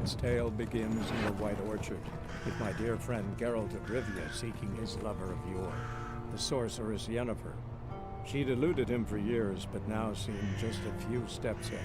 Griffins' tale begins in the White Orchard, with my dear friend Geralt of Rivia seeking his lover of yore, the sorceress Yennefer. She'd eluded him for years, but now seemed just a few steps ahead.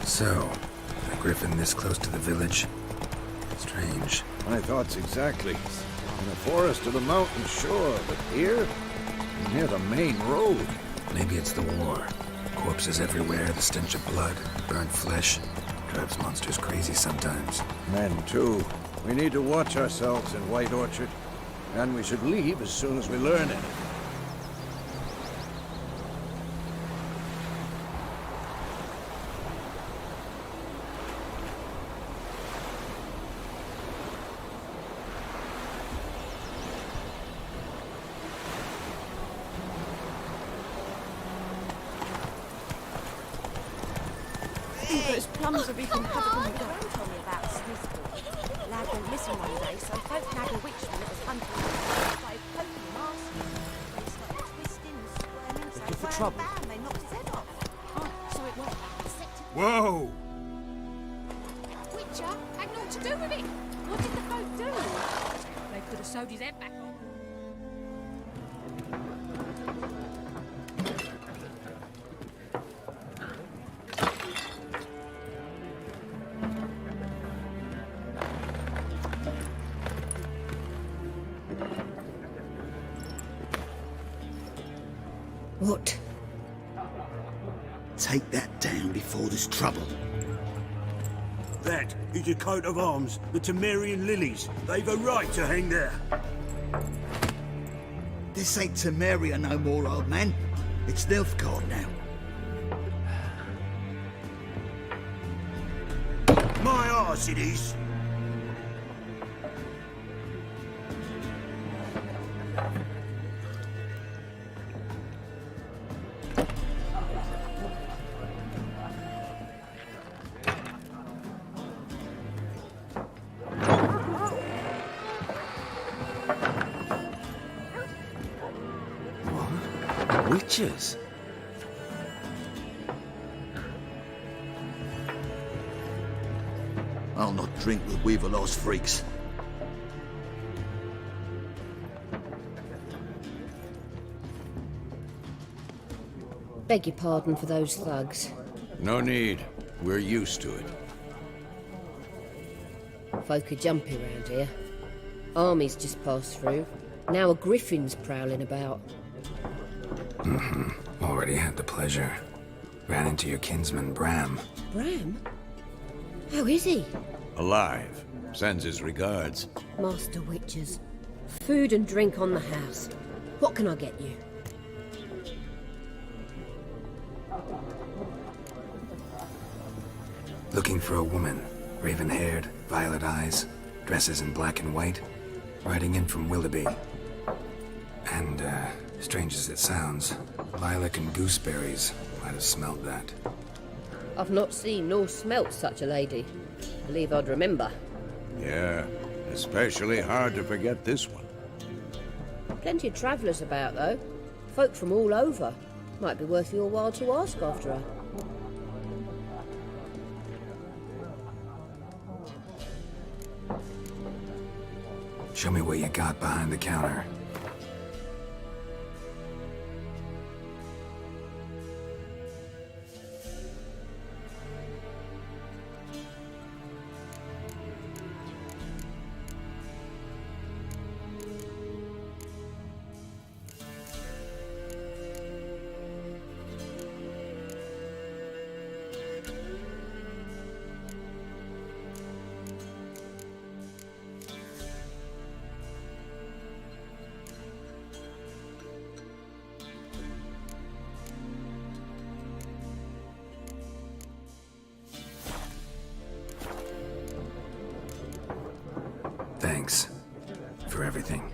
So, a griffin this close to the village? Strange. My thoughts exactly. In the forest or the mountain, sure, but here? Near the main road. Maybe it's the war. Corpses everywhere, the stench of blood, burnt flesh. Drives monsters crazy sometimes. Men, too. We need to watch ourselves in White Orchard. And we should leave as soon as we learn anything. Those plums have even covered in the ground. Told me about Smithville. Lad went missing one day, so folk nagged a witchman that was hunting him by poking masks. They started twisting and squirming, so Looking for trouble? bam, they knocked his head off. Oh, so it was. Whoa! Witcher had naught to do with it. What did the folk do? They could have sewed his head back on. What? Take that down before there's trouble. That is a coat of arms, the Temerian lilies. They've a right to hang there. This ain't Temeria no more, old man. It's Nilfgaard now. My arse it is. Witches? I'll not drink with Weaverlaw's freaks. Beg your pardon for those thugs. No need. We're used to it. Folk are jumpy round here. Armies just passed through. Now a griffin's prowling about. Already had the pleasure. Ran into your kinsman, Bram. Bram? How is he? Alive. Sends his regards. Master Witchers. Food and drink on the house. What can I get you? Looking for a woman. Raven-haired, violet eyes, dresses in black and white. Riding in from Willoughby. And, strange as it sounds, lilac and gooseberries might have smelled that. I've not seen nor smelt such a lady. Believe I'd remember. Yeah, especially hard to forget this one. Plenty of travellers about, though. Folk from all over. Might be worth your while to ask after her. Show me what you got behind the counter. for everything.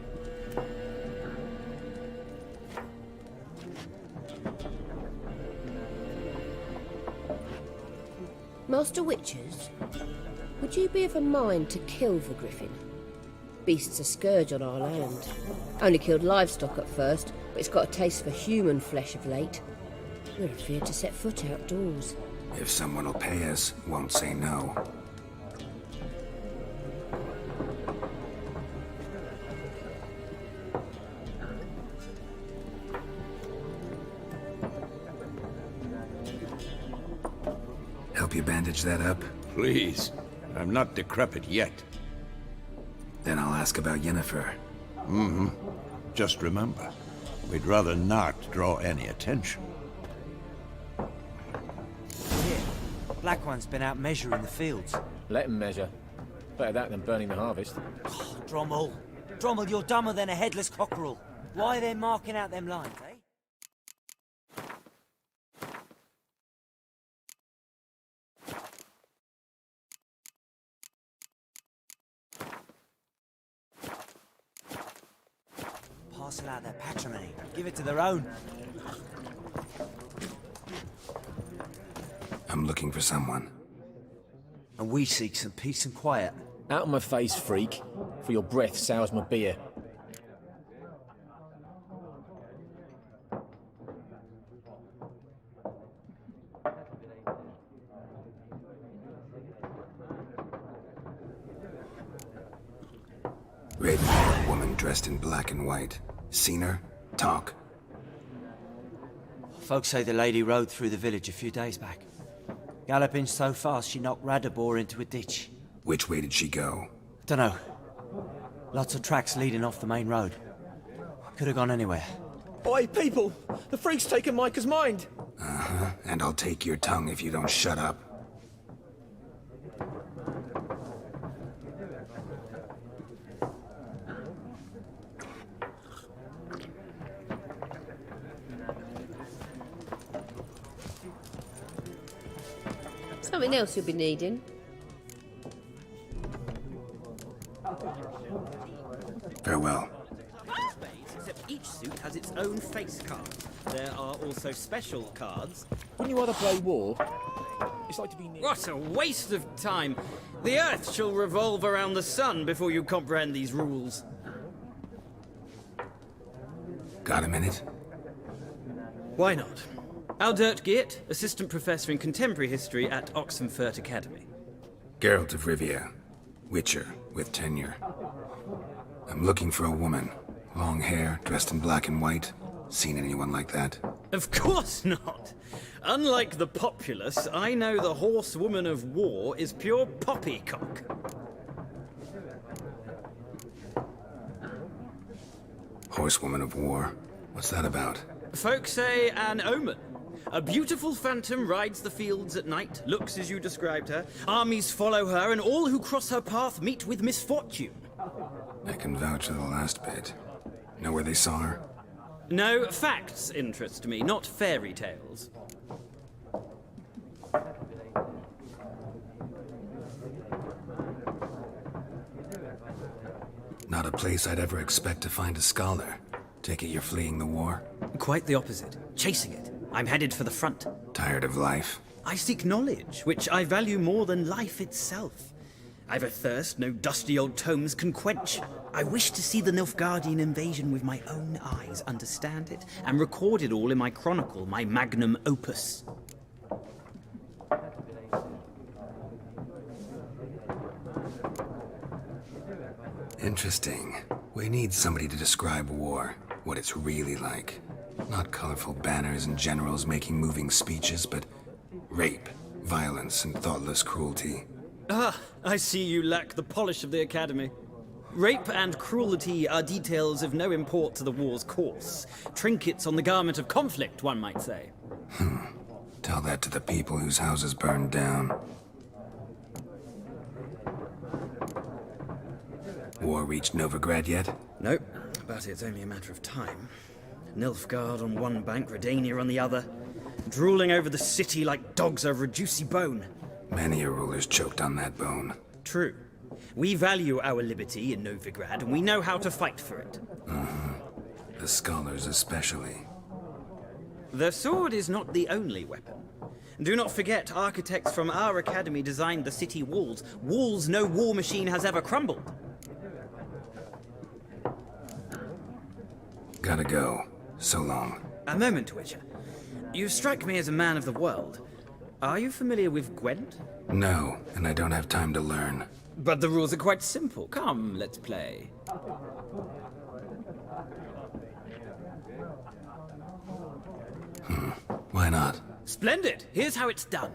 Master Witchers, would you be of a mind to kill the griffin? Beast's a scourge on our land. Only killed livestock at first, but it's got a taste for human flesh of late. We're afraid to set foot outdoors. If someone will pay us, won't say no. Help you bandage that up? Please. I'm not decrepit yet. Then I'll ask about Yennefer. Just remember, we'd rather not draw any attention. Here, Black One's been out measuring the fields. Let him measure. Better that than burning the harvest. Drommel. Drommel, you're dumber than a headless cockerel. Why are they marking out them lines, eh? Parcel out their patrimony. Give it to their own. I'm looking for someone. And we seek some peace and quiet. Out of my face, freak. For your breath sours my beer. Raven-haired woman dressed in black and white. Seen her? Talk. Folks say the lady rode through the village a few days back. Galloping so fast she knocked Radabor into a ditch. Which way did she go? Dunno. Lots of tracks leading off the main road. Could have gone anywhere. Oi, people! The freak's taken Micah's mind! Uh-huh. And I'll take your tongue if you don't shut up. Something else you'll be needing. Farewell. Except each suit has its own face card. There are also special cards. Wouldn't you rather play war? It's like to be near... What a waste of time! The Earth shall revolve around the sun before you comprehend these rules. Got a minute? Why not? Aldert Geert, Assistant Professor in Contemporary History at Oxenfurt Academy. Geralt of Rivia. Witcher, with tenure. I'm looking for a woman. Long hair, dressed in black and white. Seen anyone like that? Of course not! Unlike the populace, I know the horsewoman of war is pure poppycock. Horsewoman of war? What's that about? Folk say an omen. A beautiful phantom rides the fields at night, looks as you described her. Armies follow her, and all who cross her path meet with misfortune. I can vouch for the last bit. Know where they saw her? No, facts interest me, not fairy tales. Not a place I'd ever expect to find a scholar. Take it you're fleeing the war? Quite the opposite. Chasing it. I'm headed for the front. Tired of life? I seek knowledge, which I value more than life itself. I've a thirst no dusty old tomes can quench. I wish to see the Nilfgaardian invasion with my own eyes, understand it, and record it all in my chronicle, my magnum opus. Interesting. We need somebody to describe war, what it's really like. Not colorful banners and generals making moving speeches, but rape, violence, and thoughtless cruelty. Ah, I see you lack the polish of the Academy. Rape and cruelty are details of no import to the war's course. Trinkets on the garment of conflict, one might say. Tell that to the people whose houses burned down. War reached Novigrad yet? Nope, but it's only a matter of time. Nilfgaard on one bank, Redania on the other, drooling over the city like dogs over a juicy bone. Many a ruler's choked on that bone. True. We value our liberty in Novigrad, and we know how to fight for it. The scholars especially. The sword is not the only weapon. Do not forget, architects from our academy designed the city walls. Walls no war machine has ever crumbled. Gotta go. So long. A moment, Witcher. You strike me as a man of the world. Are you familiar with Gwent? No, and I don't have time to learn. But the rules are quite simple. Come, let's play. Why not? Splendid! Here's how it's done.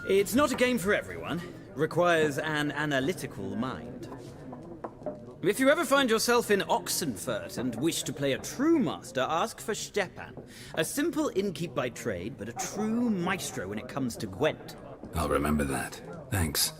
It's not a game for everyone. Requires an analytical mind. If you ever find yourself in Oxenfurt and wish to play a true master, ask for Stepan. A simple innkeep by trade, but a true maestro when it comes to Gwent. I'll remember that. Thanks.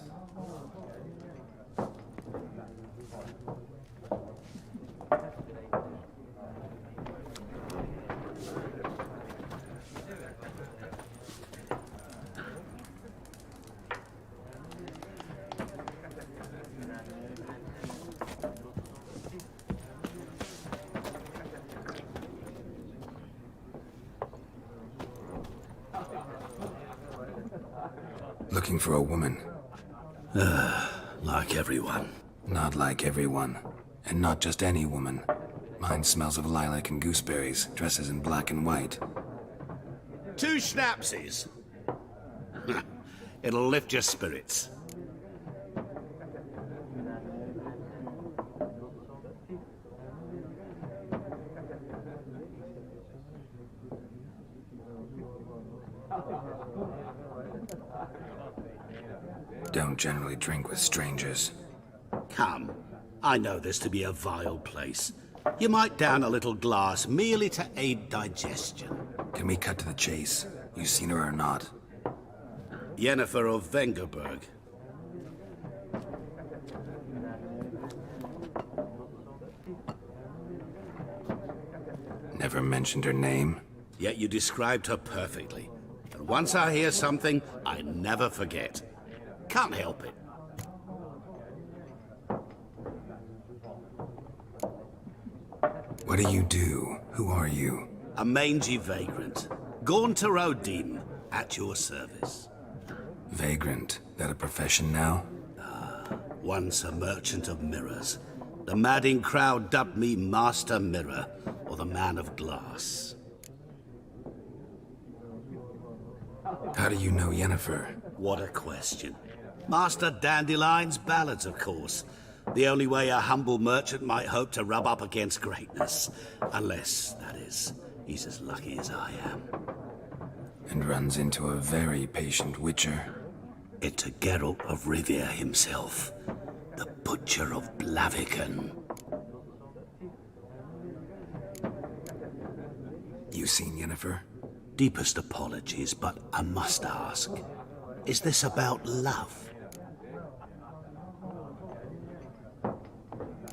Looking for a woman. Like everyone. Not like everyone. And not just any woman. Mine smells of lilac and gooseberries, dresses in black and white. 2 schnapsies. It'll lift your spirits. Don't generally drink with strangers. Come. I know this to be a vile place. You might down a little glass merely to aid digestion. Can we cut to the chase? You seen her or not? Yennefer of Vengerberg. Never mentioned her name? Yet you described her perfectly. And once I hear something, I never forget. Can't help it. What do you do? Who are you? A mangy vagrant. Gaunter Odin, at your service. Vagrant. That a profession now? Once a merchant of mirrors. The madding crowd dubbed me Master Mirror, or the Man of Glass. How do you know Yennefer? What a question. Master Dandelion's ballads, of course. The only way a humble merchant might hope to rub up against greatness. Unless, that is, he's as lucky as I am. And runs into a very patient witcher. Into Geralt of Rivia himself. The Butcher of Blaviken. You seen Yennefer? Deepest apologies, but I must ask. Is this about love?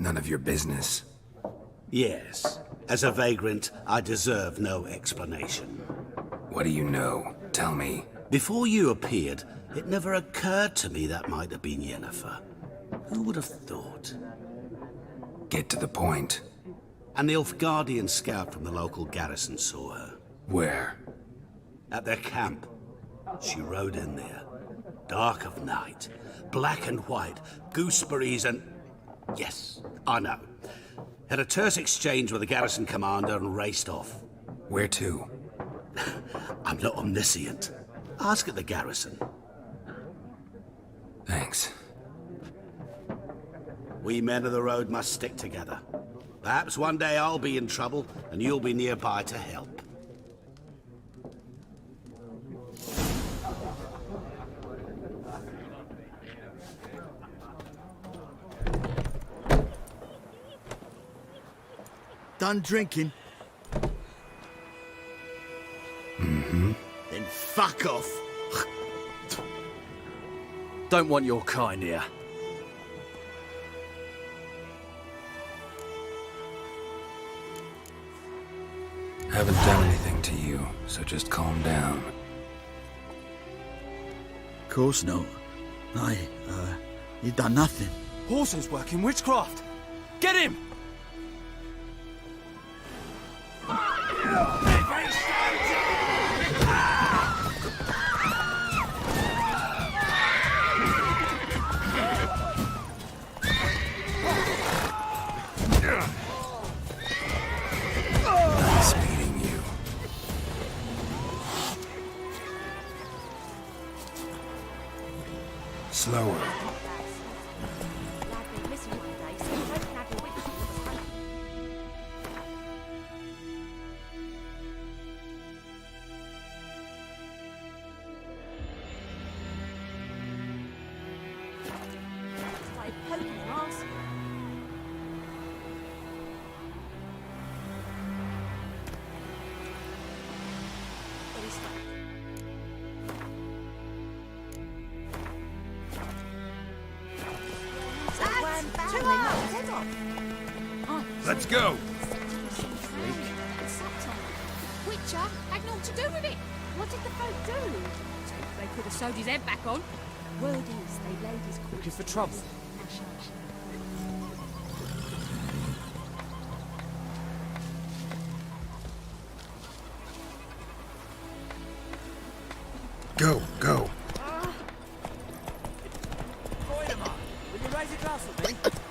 None of your business. Yes. As a vagrant, I deserve no explanation. What do you know? Tell me. Before you appeared, it never occurred to me that might have been Yennefer. Who would have thought? Get to the point. An Nilfgaardian scout from the local garrison saw her. Where? At their camp. She rode in there. Dark of night. Black and white. Gooseberries and... Yes, I know. Had a terse exchange with the garrison commander and raced off. Where to? I'm not omniscient. Ask at the garrison. Thanks. We men of the road must stick together. Perhaps one day I'll be in trouble and you'll be nearby to help. Done drinking? Mm-hmm. Then fuck off. Don't want your kind here. Haven't done anything to you, so just calm down. Course not. You done nothing. Horsen's working witchcraft. Get him! Nice meeting you. Slower. Lad went missing one day, so I don't have a witch that was hunting. poking him arse. But he stopped. Too hard. Head off. Let's go! Witcher had naught to do with it. What did the folk do? They could have sewed his head back on. Word is they laid his corpse. Looking for trouble? Go, go.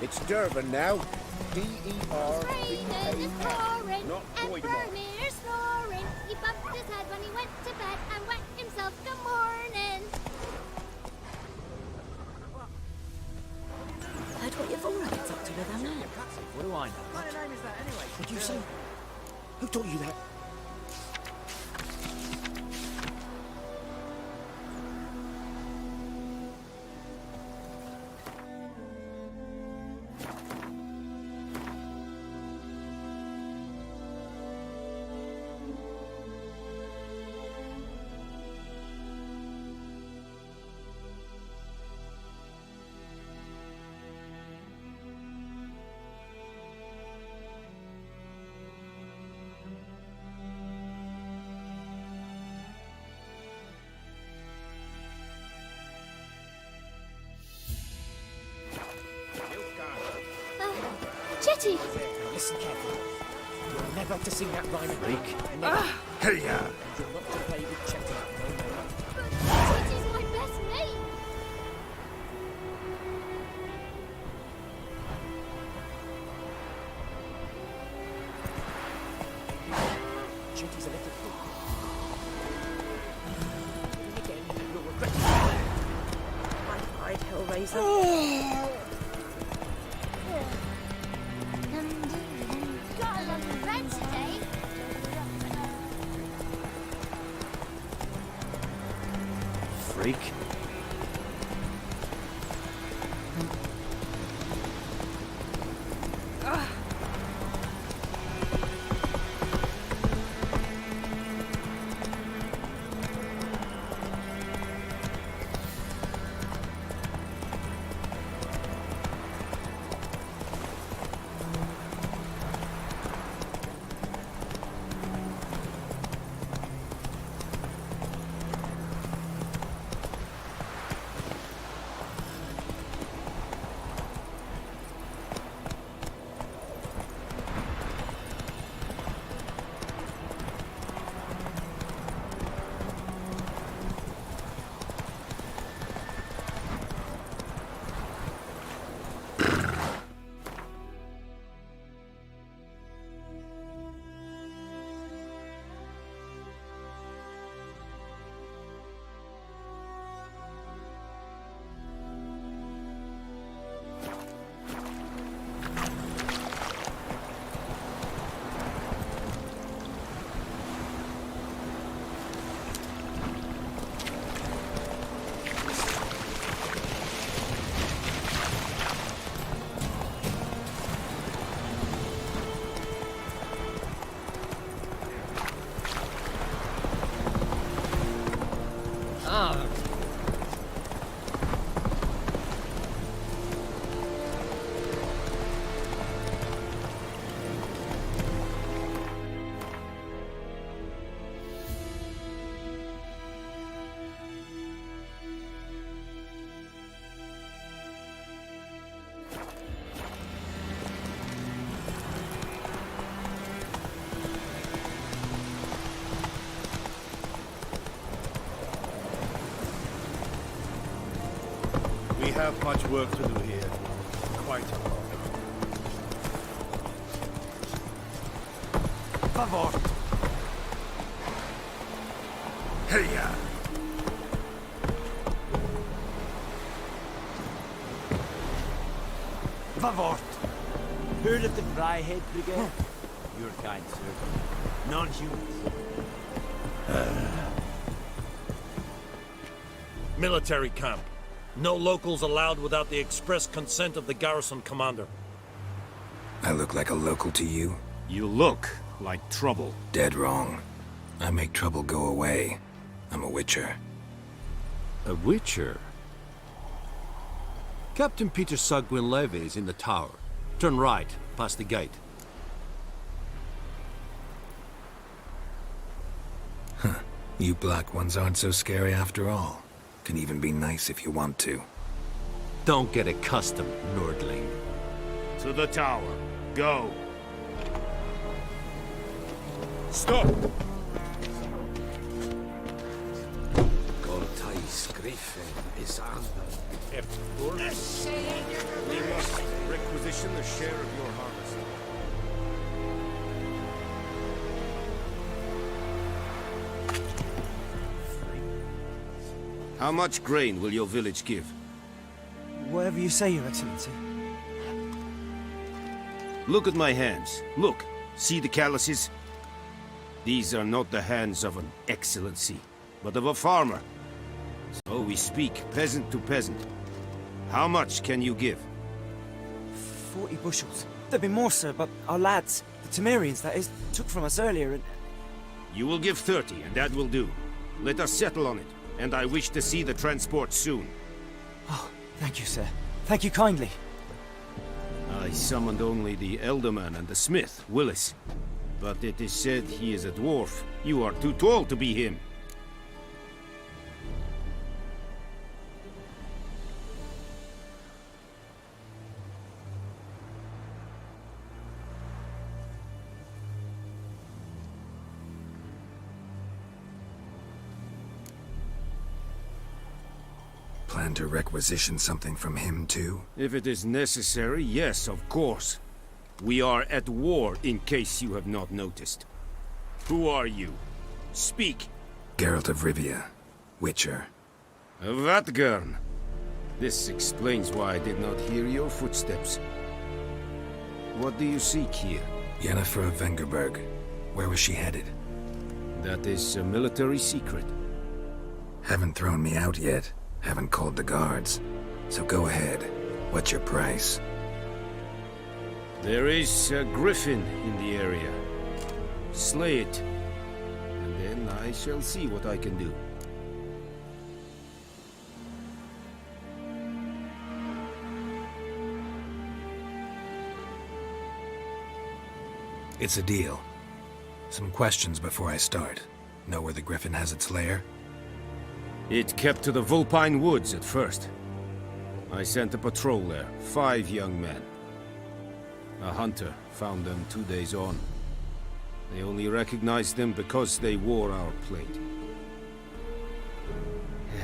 It's Durban now. Raining and pouring, and Vermeer snoring. He bumped his head when he went to bed and whacked himself good morning. Heard what your Vora gets up to with her man. What do I know? What kind of name is that anyway? What do you say? Who taught you that? Chetty! Listen carefully. You're never to sing that rhyme Freak. Never. Hey, ya! You're not to play with Chetty. But Chetty's my best mate! Chetty's a little fool. Again, you'll regret it. One-eyed Hellraiser. Got a lot of friends today. Freak. We have much work to do here. Quite a lot. Favor. Hey, ya! Favor. Heard of the Fryhead Brigade? Your kind, sir. Non-humans. Military camp. No locals allowed without the express consent of the garrison commander. I look like a local to you? You look like trouble. Dead wrong. I make trouble go away. I'm a witcher. A witcher? Captain Peter Saar Gwynleve is in the tower. Turn right, past the gate. Huh. You black ones aren't so scary after all. Can even be nice if you want to. Don't get accustomed, Nordling. To the tower. Go. Stop! Goltais Griffin is on the... If we must requisition the share of your harvest. How much grain will your village give? Whatever you say, Your Excellency. Look at my hands. Look. See the calluses? These are not the hands of an excellency, but of a farmer. So we speak peasant to peasant. How much can you give? 40 bushels. There'd be more, sir, but our lads, the Temerians, that is, took from us earlier and... You will give 30, and that will do. Let us settle on it, and I wish to see the transport soon. Oh, thank you, sir. Thank you kindly. I summoned only the Elderman and the smith, Willis. But it is said he is a dwarf. You are too tall to be him. Plan to requisition something from him, too? If it is necessary, yes, of course. We are at war, in case you have not noticed. Who are you? Speak! Geralt of Rivia, Witcher. Vatgern. This explains why I did not hear your footsteps. What do you seek here? Yennefer of Vengerberg. Where was she headed? That is a military secret. Haven't thrown me out yet. Haven't called the guards. So go ahead. What's your price? There is a griffin in the area. Slay it. And then I shall see what I can do. It's a deal. Some questions before I start. Know where the griffin has its lair? It kept to the Vulpine Woods at first. I sent a patrol there, 5 young men. A hunter found them 2 days on. They only recognized them because they wore our plate.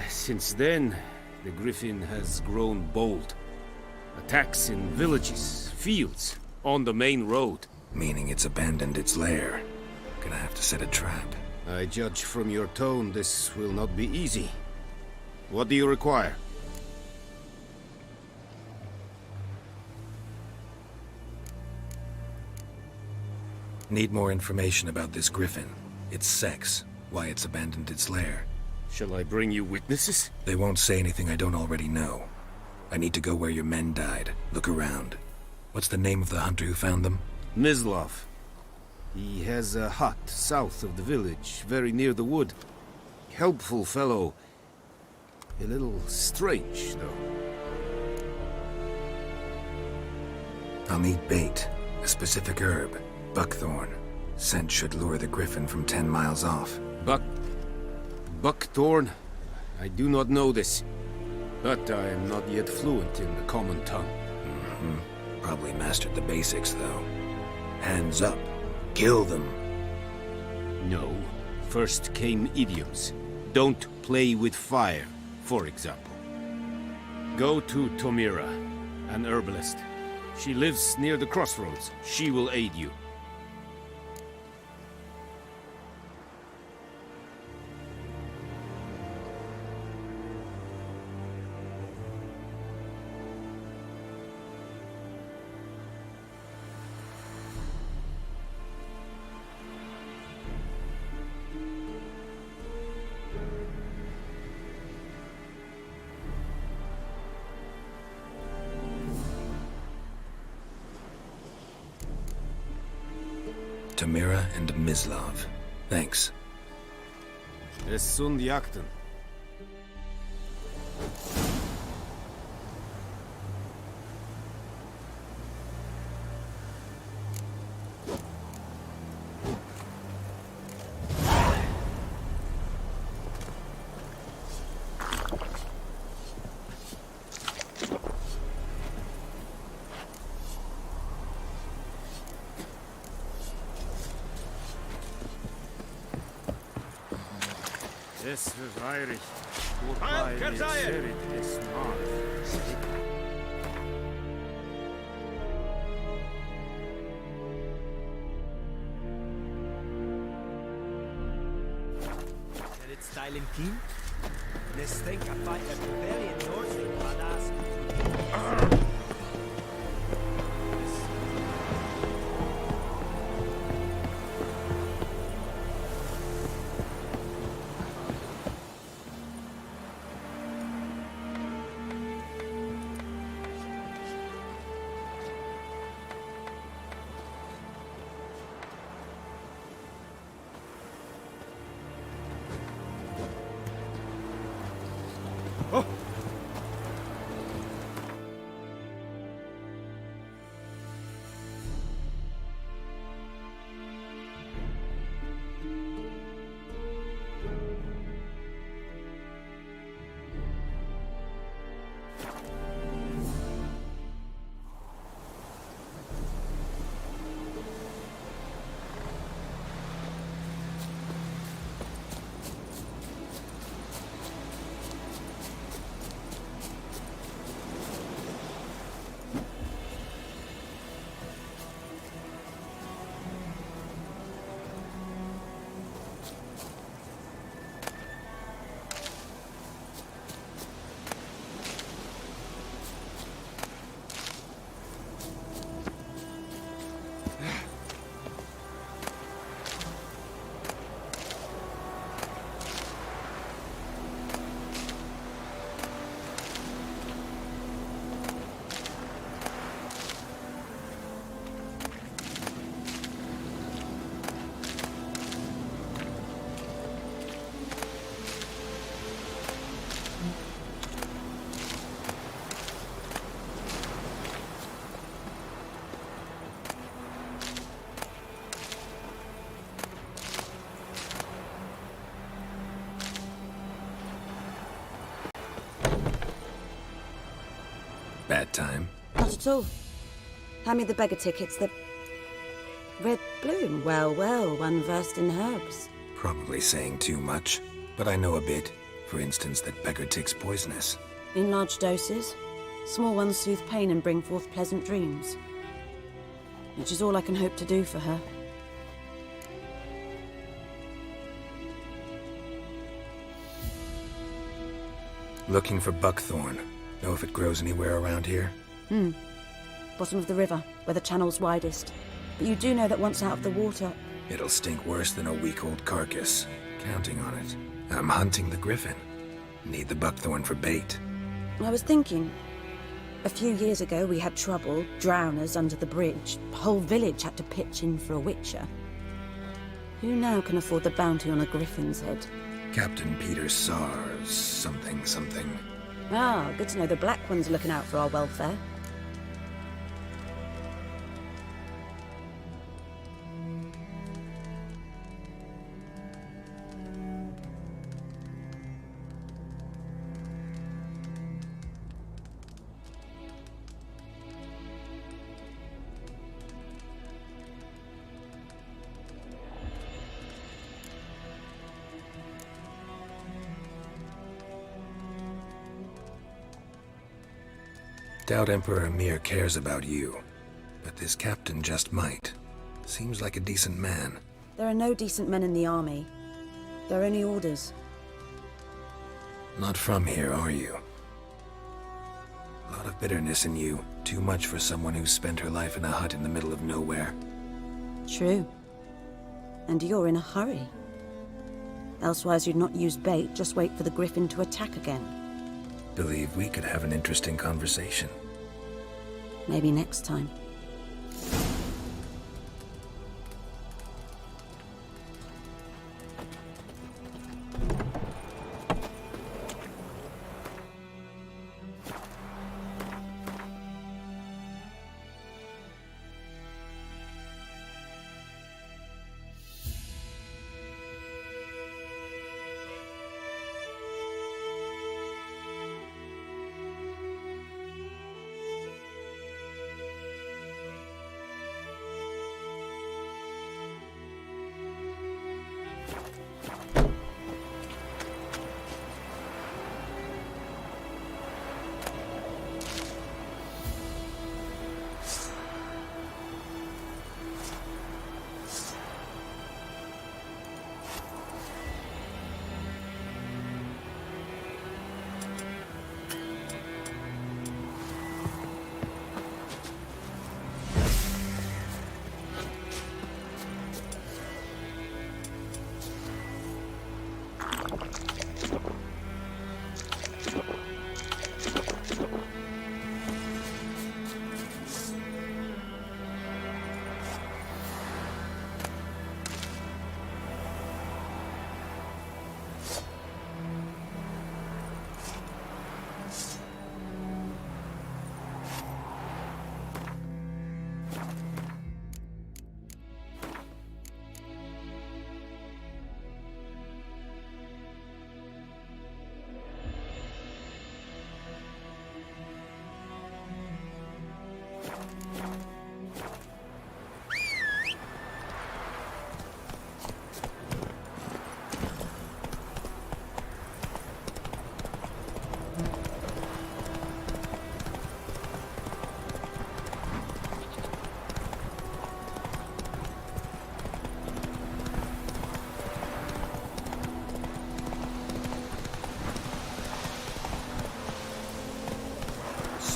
Since then, the griffin has grown bold. Attacks in villages, fields, on the main road. Meaning it's abandoned its lair. Gonna have to set a trap. I judge from your tone this will not be easy. What do you require? Need more information about this griffin. Its sex, why it's abandoned its lair. Shall I bring you witnesses? They won't say anything I don't already know. I need to go where your men died. Look around. What's the name of the hunter who found them? Mislav. He has a hut south of the village, very near the wood. Helpful fellow. A little strange, though. I'll need bait. A specific herb. Buckthorn. Scent should lure the griffin from 10 miles off. Buckthorn? I do not know this. But I am not yet fluent in the common tongue. Probably mastered the basics, though. Hands up. Kill them. No. First came idioms. Don't play with fire, for example. Go to Tomira, an herbalist. She lives near the crossroads. She will aid you. Tamira and Mislav. Thanks. Es sunt jakten. Es verweirig. Heil Kerzaien! Said it's styling keen? Let's think I fight a rebellion north in Badass. Bad time? Not at all. Hand me the beggar tickets. The red bloom. Well, well, one versed in herbs. Probably saying too much, but I know a bit. For instance, that beggar tick's poisonous. In large doses. Small ones soothe pain and bring forth pleasant dreams. Which is all I can hope to do for her. Looking for buckthorn. Know if it grows anywhere around here? Bottom of the river, where the channel's widest. But you do know that once out of the water... It'll stink worse than a week-old carcass. Counting on it. I'm hunting the griffin. Need the buckthorn for bait. I was thinking... A few years ago we had trouble, drowners under the bridge. The whole village had to pitch in for a witcher. Who now can afford the bounty on a griffin's head? Captain Peter Sars, something. Ah, good to know the Black One's looking out for our welfare. Doubt Emperor Emir cares about you, but this captain just might. Seems like a decent man. There are no decent men in the army. There are only orders. Not from here, are you? A lot of bitterness in you. Too much for someone who's spent her life in a hut in the middle of nowhere. True. And you're in a hurry. Elsewise you'd not use bait, just wait for the griffin to attack again. Believe we could have an interesting conversation. Maybe next time.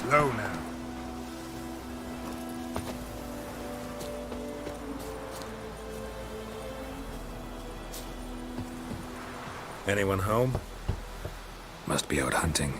Slow now. Anyone home? Must be out hunting.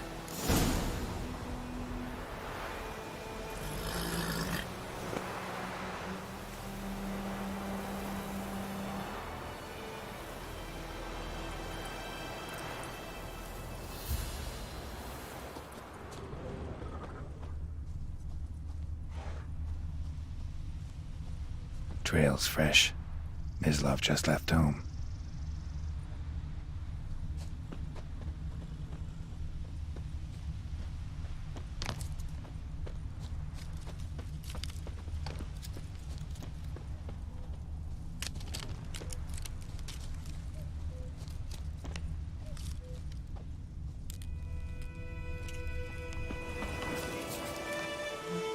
Trail's fresh. Mislav just left home.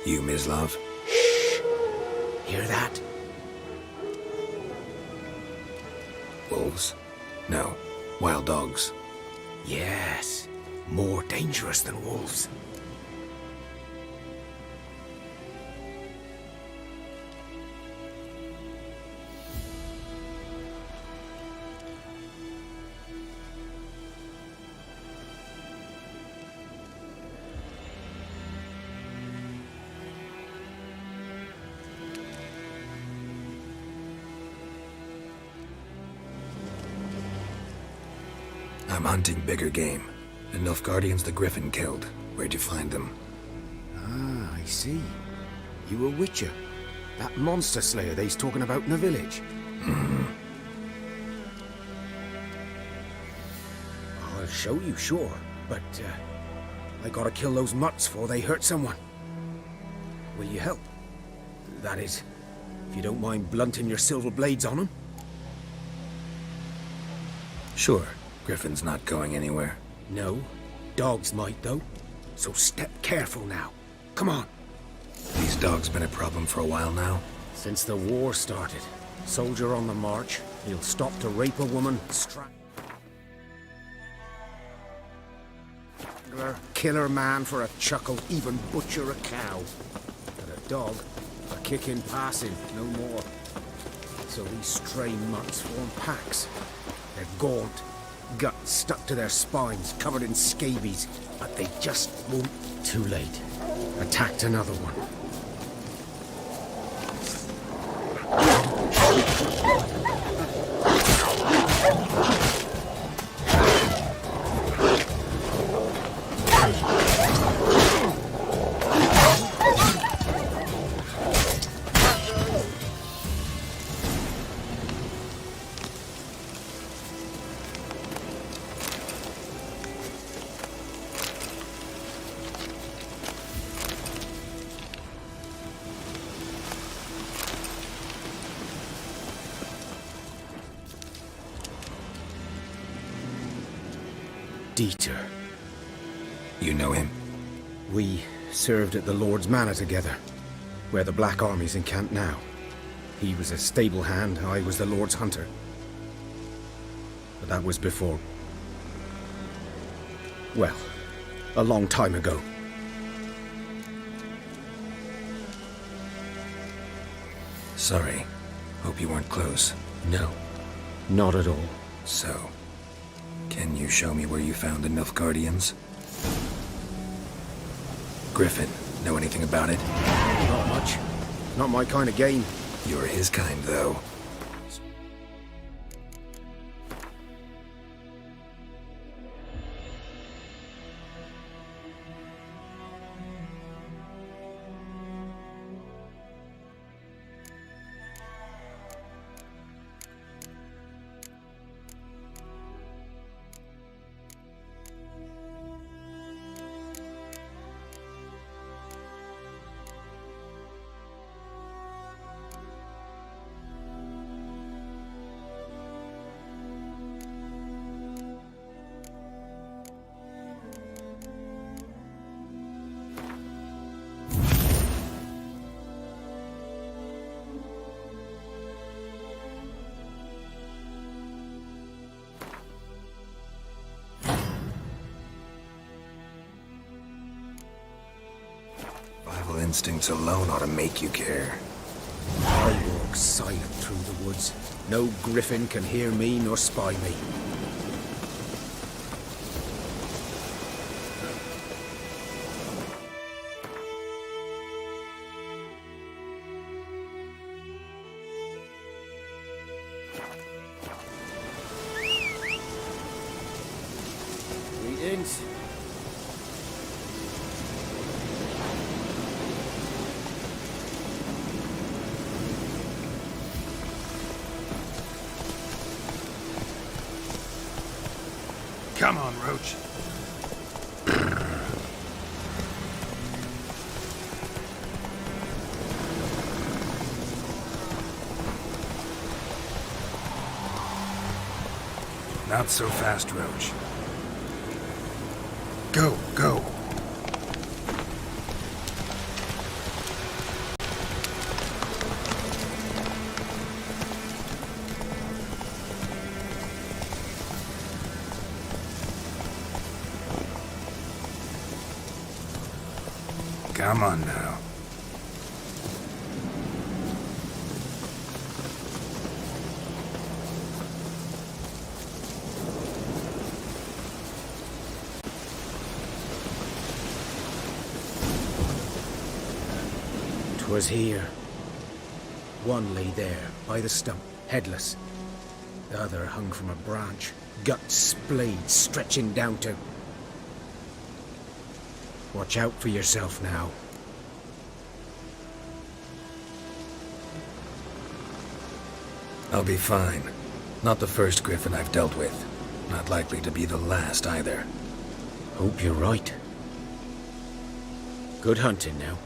You, Mislav? Shh! Hear that? Wolves? No. Wild dogs. Yes. More dangerous than wolves. I'm hunting bigger game. The Nilfgaardians the Griffin killed. Where'd you find them? Ah, I see. You a witcher. That monster slayer they's talking about in the village. I'll show you, sure. But, I gotta kill those mutts before they hurt someone. Will you help? That is, if you don't mind blunting your silver blades on them. Sure. Griffin's not going anywhere. No. Dogs might, though. So step careful now. Come on. These dogs been a problem for a while now? Since the war started. Soldier on the march. He'll stop to rape a woman, killer man for a chuckle, even butcher a cow. But a dog, a kick in passing, no more. So these stray mutts form packs. They're gaunt, guts stuck to their spines, covered in scabies, but they just won't. Too late. Attacked another one. Dieter. You know him? We served at the Lord's Manor together, where the Black Army's encamped now. He was a stable hand, I was the Lord's hunter. But that was before... well, a long time ago. Sorry. Hope you weren't close. No, not at all. So, can you show me where you found the Nilfgaardians? Griffin, know anything about it? Not much. Not my kind of game. You're his kind, though. instincts alone ought to make you care. I walk silent through the woods. No griffin can hear me nor spy me. Greetings. Come on, Roach. Not so fast, Roach. Go, go. Come on now. Was here. One lay there, by the stump, headless. The other hung from a branch, guts splayed, stretching down to... Watch out for yourself now. I'll be fine. Not the first griffin I've dealt with. Not likely to be the last either. Hope you're right. Good hunting now.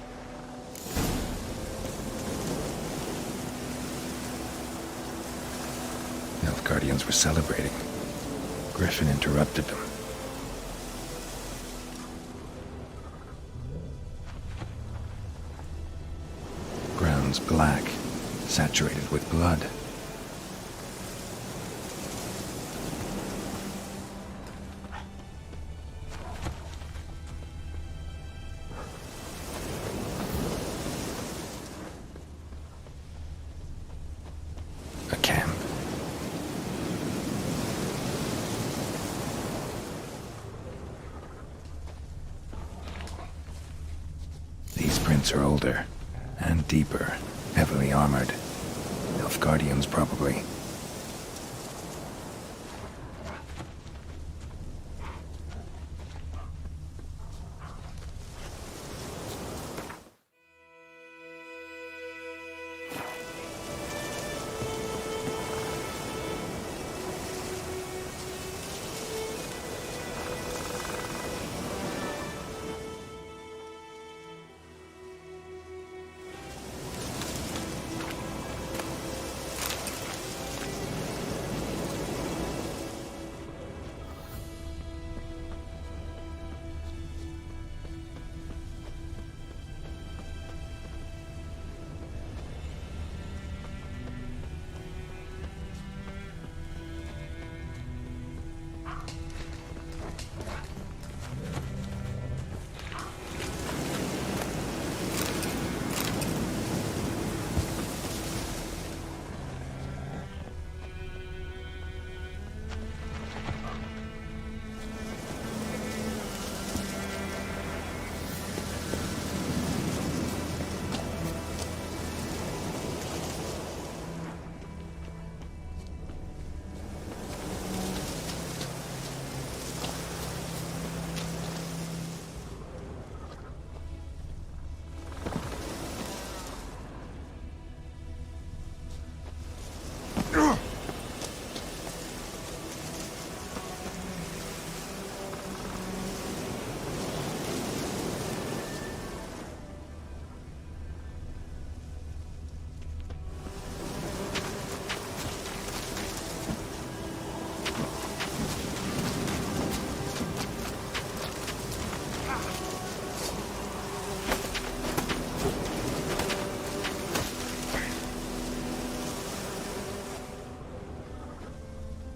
Nilfgaardians were celebrating. Griffin interrupted them. Ground's black, saturated with blood. A camp. These prints are older and deeper, heavily armored. Nilfgaardians, probably.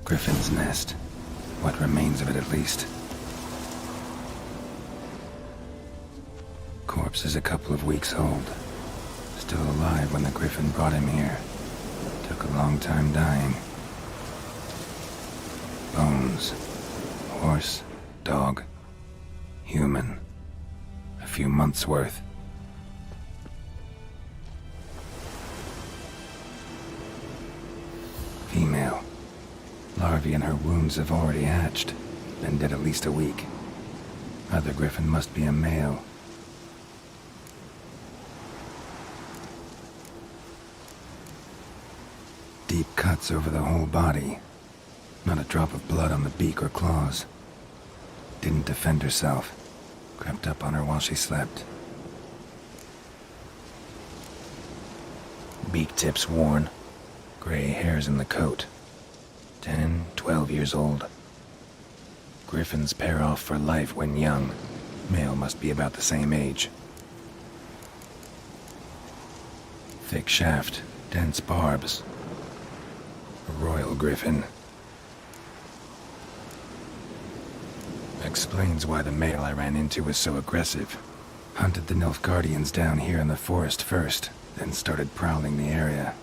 Griffin's nest. What remains of it, at least. corpse is a couple of weeks old. Still alive when the Griffin brought him here. Took a long time dying. Bones. Horse, dog, human. A few months' worth. Female. Larvae in her wounds have already hatched. Been dead at least a week. Other Griffin must be a male. Deep cuts over the whole body. Not a drop of blood on the beak or claws. Didn't defend herself. Crept up on her while she slept. Beak tips worn. Gray hairs in the coat. 10, 12 years old. Griffins pair off for life when young. Male must be about the same age. Thick shaft, dense barbs. A royal griffin. Explains why the male I ran into was so aggressive. Hunted the Nilfgaardians down here in the forest first, then started prowling the area.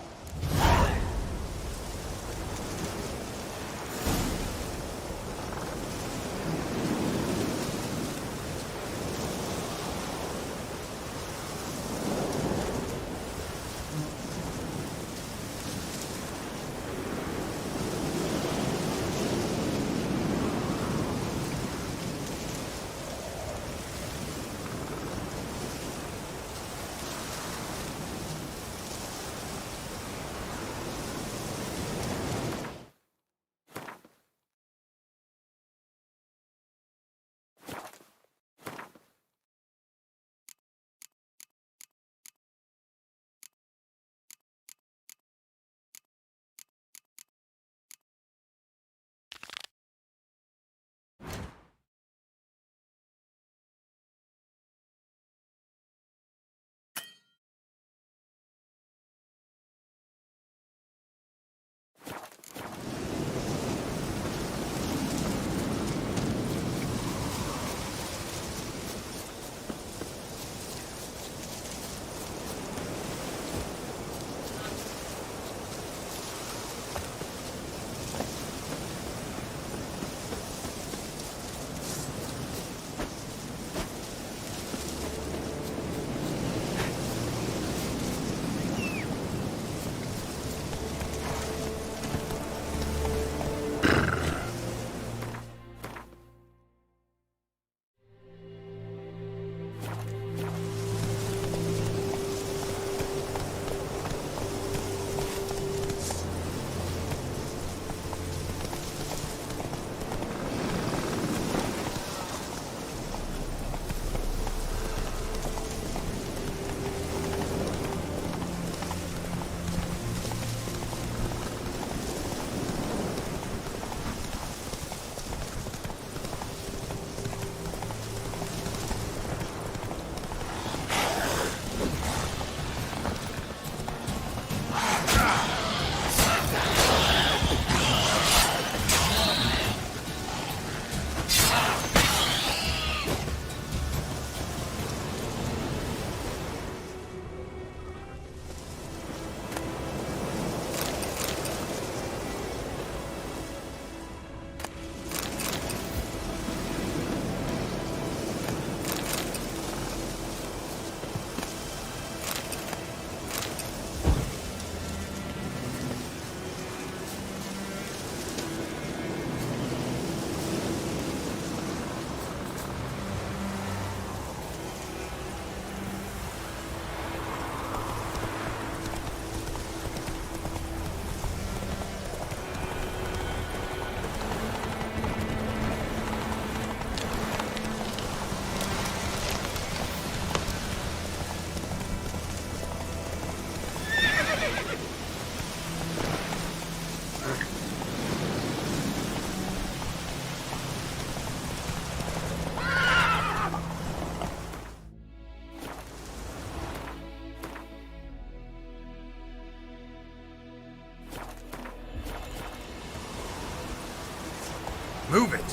Move it!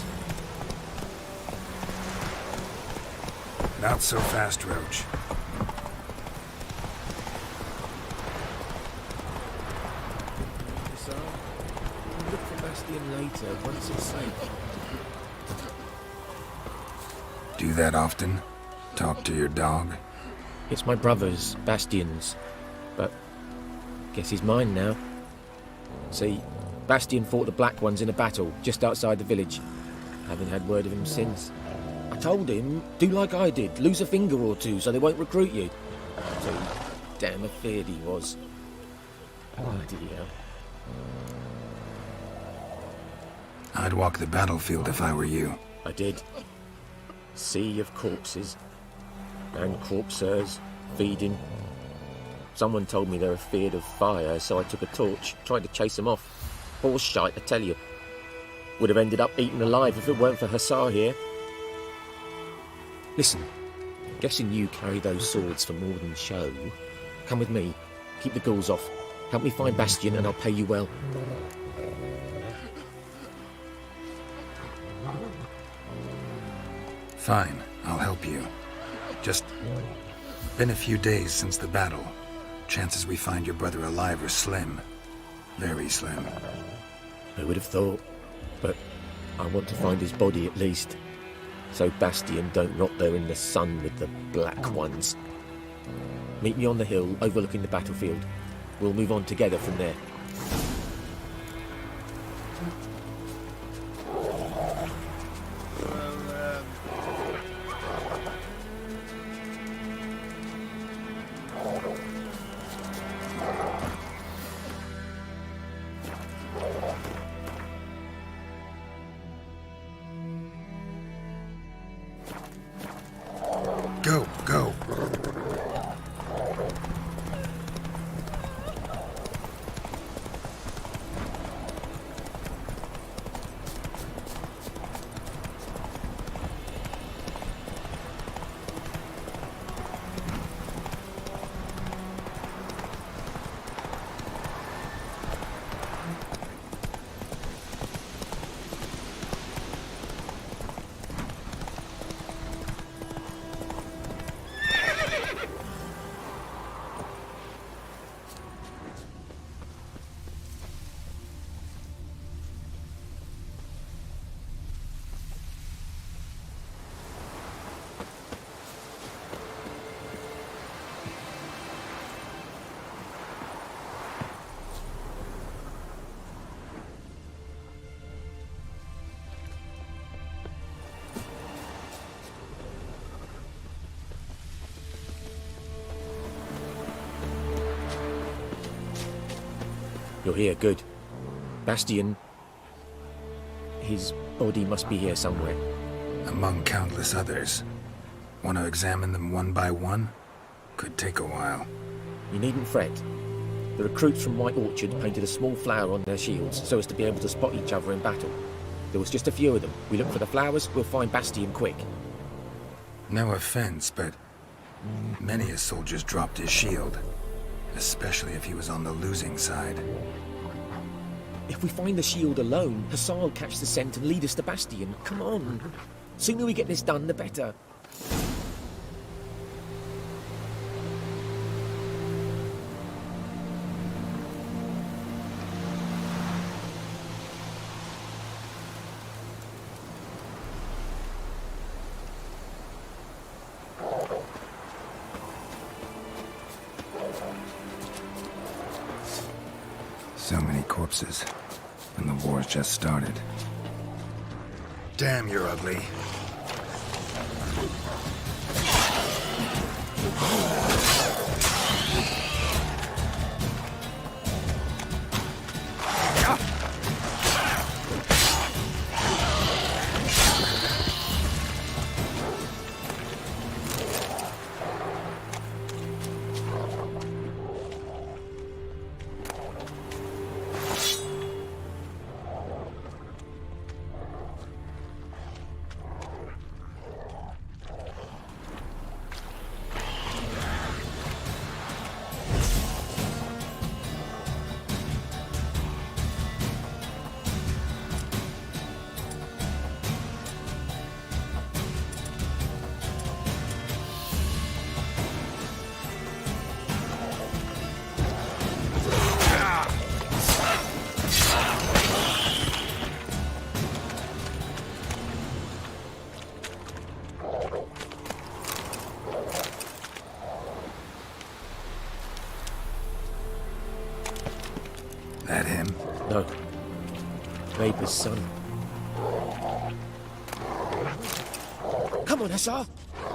Not so fast, Roach. So, we'll look for Bastion later, once it's safe. Do that often? Talk to your dog? It's my brother's, Bastion's. But guess he's mine now. See, Bastion fought the Black Ones in a battle just outside the village. Haven't had word of him since. I told him, do like I did, lose a finger or two so they won't recruit you. So damn afeard he was. Bloody hell. I'd walk the battlefield if I were you. I did. Sea of corpses. And corpsers, feeding. Someone told me they're afeard of fire, so I took a torch, tried to chase them off. Horse shite, I tell you. Would have ended up eaten alive if it weren't for Hussar here. Listen, guessing you carry those swords for more than show. Come with me, keep the ghouls off. Help me find Bastion and I'll pay you well. Fine, I'll help you. Just been a few days since the battle. Chances we find your brother alive are slim. Very slim. I would have thought, but I want to find his body at least. So Bastion don't rot there in the sun with the Black Ones. Meet me on the hill overlooking the battlefield. We'll move on together from there. Go, go. You're here, good. Bastion... his body must be here somewhere. Among countless others. Want to examine them one by one? Could take a while. You needn't fret. The recruits from White Orchard painted a small flower on their shields so as to be able to spot each other in battle. There was just a few of them. We look for the flowers, we'll find Bastion quick. No offense, but many a soldier's dropped his shield. Especially if he was on the losing side. If we find the shield alone, Hussar will catch the scent and lead us to Bastion. Come on. Sooner we get this done, the better. So many corpses, and the war's just started. Damn, you're ugly. That him? No. Neighbour's son. Come on, Hussar.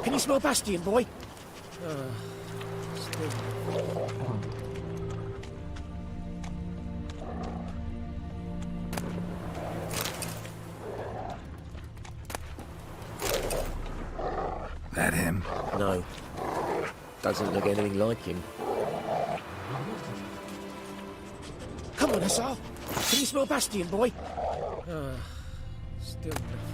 Can you smell Bastion, boy? Still. That him? No. Doesn't look anything like him. Come on, Hussar. Can you smell Bastion, boy? Still nothing.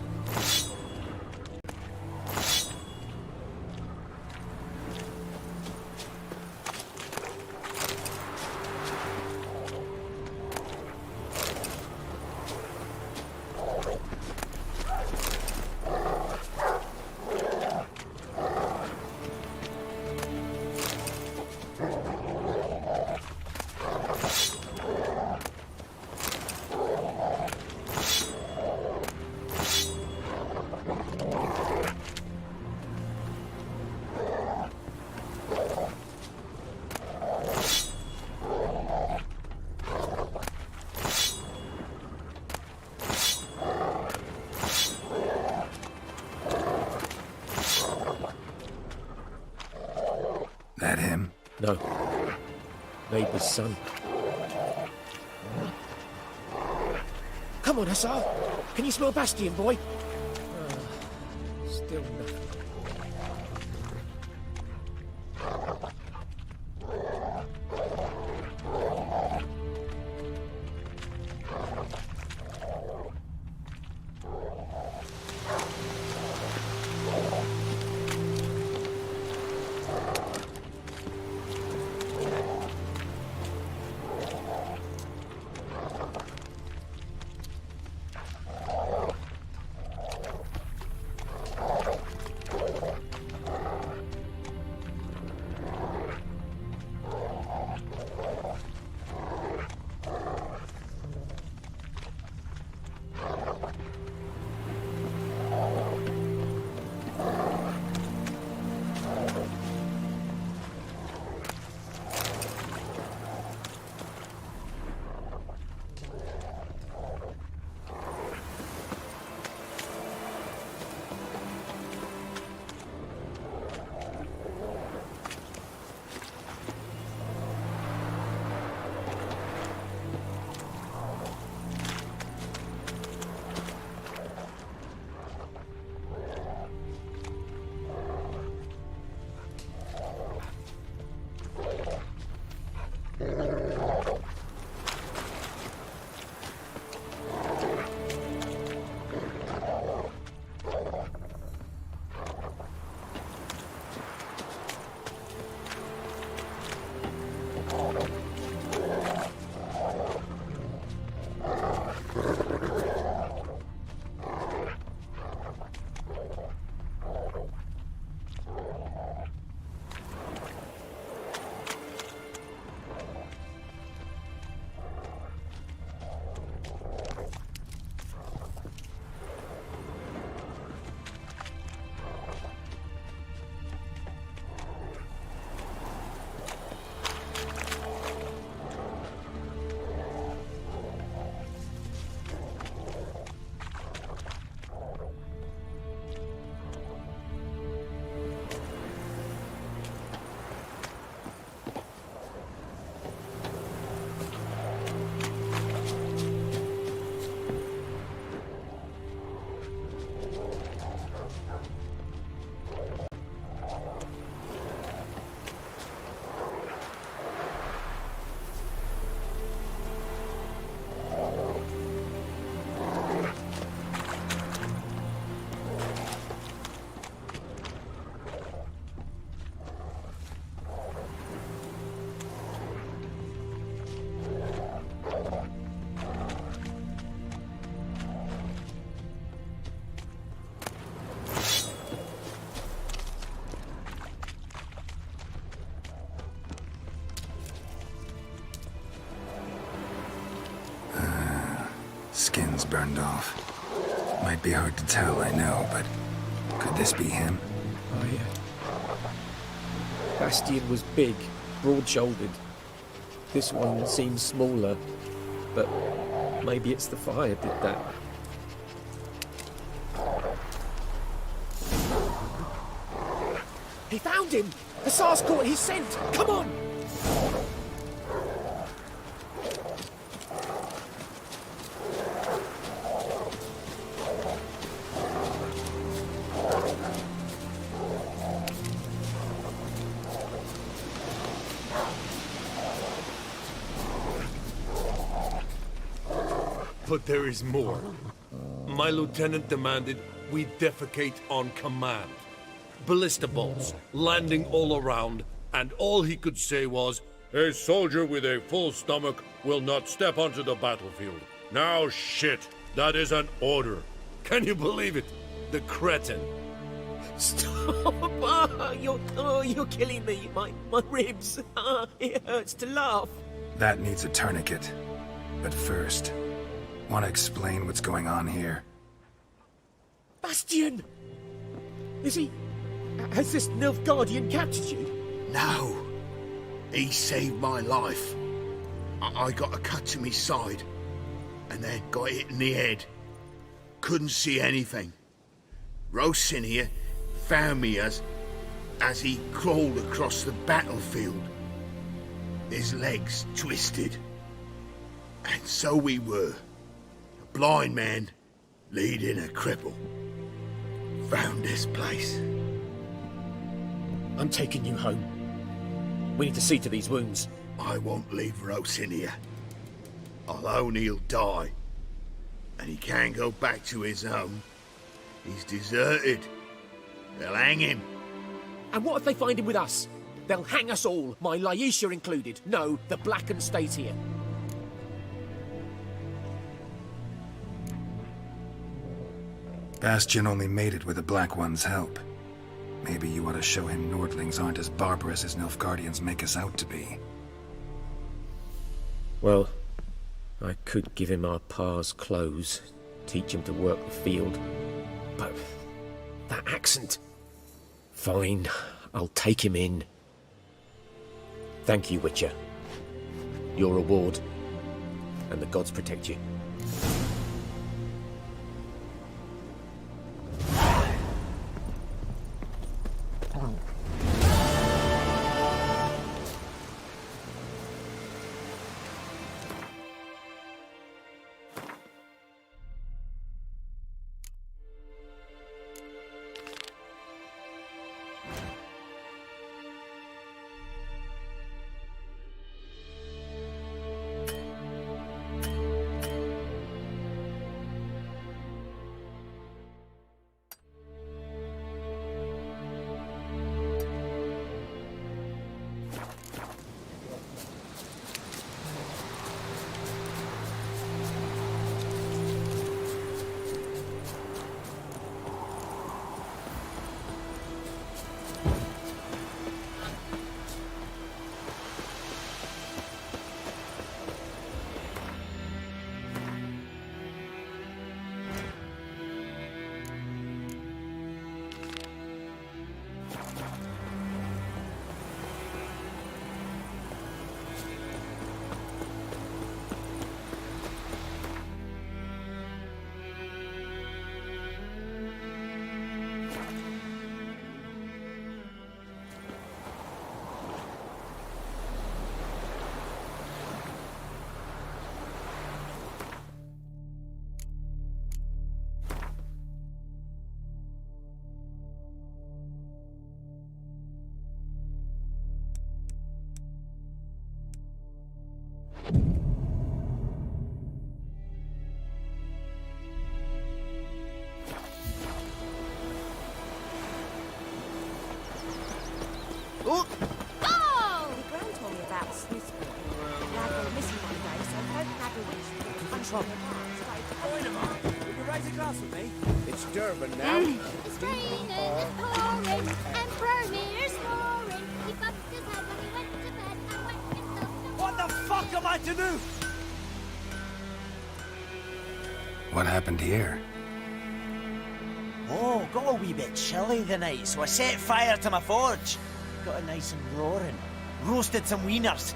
That him? No. Neighbour's son. Come on, Hussar. Can you smell Bastion, boy? Still nothing. Skin's burned off. Might be hard to tell, I know, but could this be him? Oh, yeah. Bastion was big, broad-shouldered. This one seems smaller, but maybe it's the fire did that. He found him! The Tsar's caught his scent! Come on! But there is more. My lieutenant demanded we defecate on command. Ballista bolts, landing all around, and all he could say was, "A soldier with a full stomach will not step onto the battlefield." Now shit, that is an order. Can you believe it? The cretin. Stop! You're killing me. My ribs. It hurts to laugh. That needs a tourniquet. But first, want to explain what's going on here? Bastian! Is he... Has this Nilfgaardian captured you? No. He saved my life. I got a cut to my side, and then got hit in the head. Couldn't see anything. Rosin here found me as he crawled across the battlefield. His legs twisted. And so we were. A blind man leading a cripple. Found this place. I'm taking you home. We need to see to these wounds. I won't leave Rosin here. I'll own he'll die. And he can't go back to his home. He's deserted. They'll hang him. And what if they find him with us? They'll hang us all, my Laisha included. No, the Blackened stayed here. Bastian only made it with the Black One's help. Maybe you ought to show him Nordlings aren't as barbarous as Nilfgaardians make us out to be. Well, I could give him our pa's clothes, teach him to work the field. But that accent... Fine, I'll take him in. Thank you, Witcher. Your reward, and the gods protect you. Oh! The Grand told me about a Smith's boy. Lad went missing one day, so folk had a witch control the Will you raise a glass with me? It's Durban now. It's raining and pouring, Emperor Mir's roaring. He bumped his head when he went to bed and wet himself. What the fuck am I to do? What happened here? Oh, got a wee bit chilly the night, so I set fire to my forge. Got it nice and roaring. Roasted some wieners.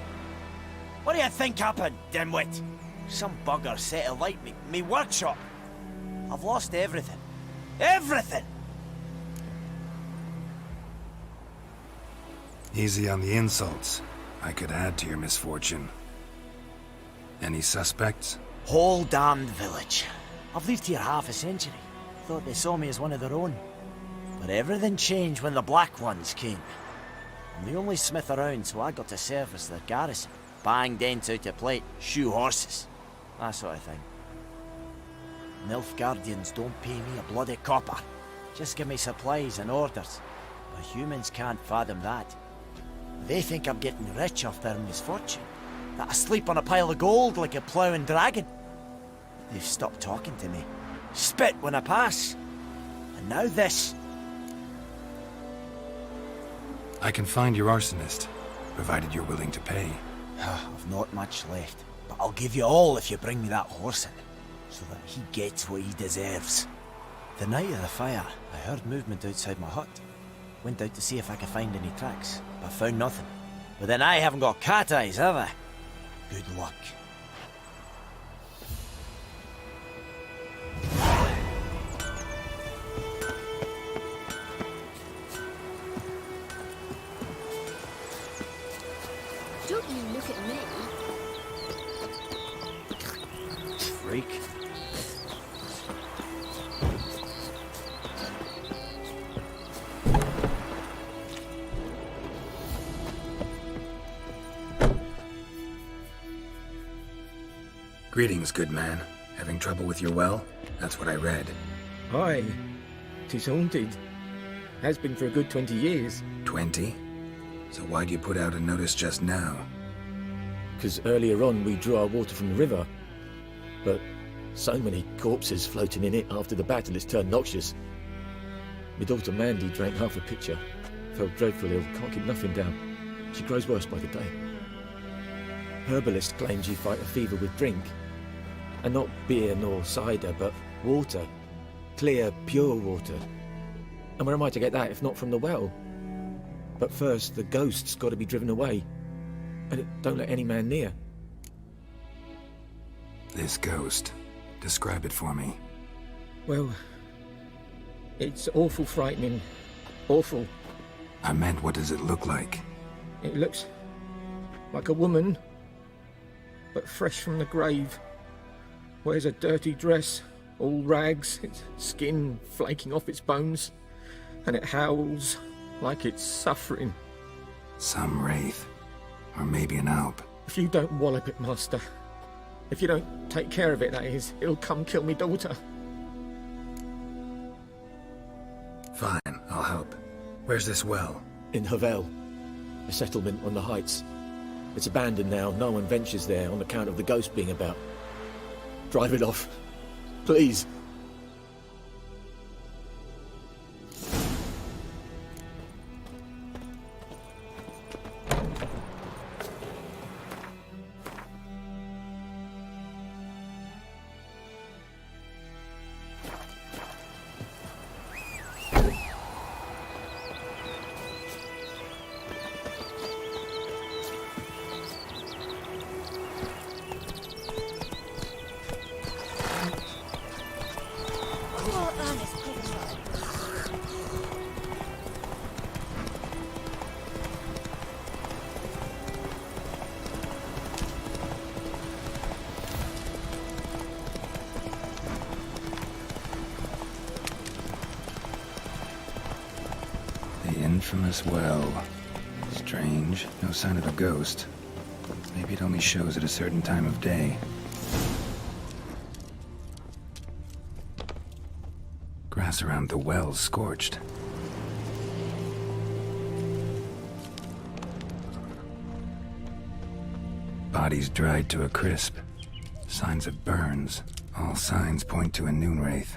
What do you think happened, dimwit? Some bugger set alight me workshop. I've lost everything. Everything! Easy on the insults. I could add to your misfortune. Any suspects? Whole damned village. I've lived here half a century. Thought they saw me as one of their own. But everything changed when the Black Ones came. I'm the only smith around, so I got to service their garrison. Bang dents out of plate, shoe horses. That sort of thing. Nilfgaardians don't pay me a bloody copper. Just give me supplies and orders. But humans can't fathom that. They think I'm getting rich off their misfortune. That I sleep on a pile of gold like a ploughing dragon. They've stopped talking to me. Spit when I pass. And now this. I can find your arsonist, provided you're willing to pay. I've not much left, but I'll give you all if you bring me that horse in, so that he gets what he deserves. The night of the fire, I heard movement outside my hut. Went out to see if I could find any tracks, but found nothing. But then I haven't got cat eyes, have I? Good luck. Don't you look at me. Freak. Greetings, good man. Having trouble with your well? That's what I read. Aye. 'Tis haunted. Has been for a good 20 years. 20? So why do you put out a notice just now? Because earlier on we drew our water from the river. But so many corpses floating in it after the battle it's turned noxious. My daughter Mandy drank half a pitcher. Felt dreadfully ill, can't keep nothing down. She grows worse by the day. Herbalist claims you fight a fever with drink. And not beer nor cider, but water. Clear, pure water. And where am I to get that if not from the well? But first, the ghost's got to be driven away. And it don't let any man near. This ghost. Describe it for me. Well, it's awful frightening. Awful. I meant, what does it look like? It looks like a woman, but fresh from the grave. Wears a dirty dress, all rags, its skin flaking off its bones, and it howls like it's suffering. Some wraith. Or maybe an alp. If you don't wallop it, Master, if you don't take care of it, that is, it'll come kill me daughter. Fine, I'll help. Where's this well? In Havel, a settlement on the heights. It's abandoned now, no one ventures there on account of the ghost being about. Drive it off, please. Infamous well. Strange. No sign of a ghost. Maybe it only shows at a certain time of day. Grass around the well's scorched. Bodies dried to a crisp. Signs of burns. All signs point to a noon wraith.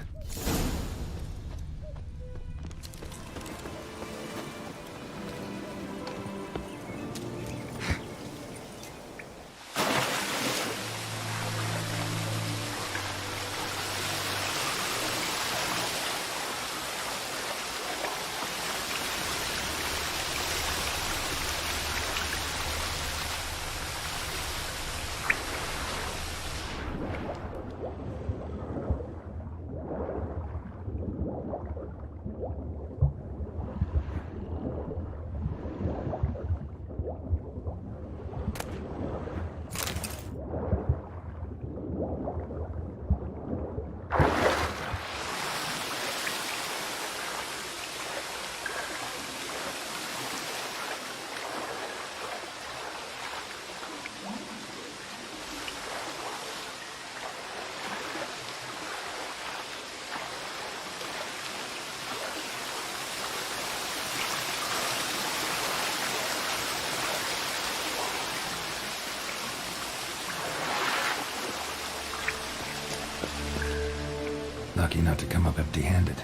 Lucky not to come up empty-handed.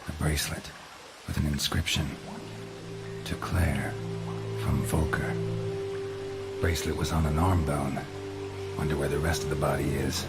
A bracelet with an inscription. To Claire, from Volker. Bracelet was on an arm bone. Wonder where the rest of the body is.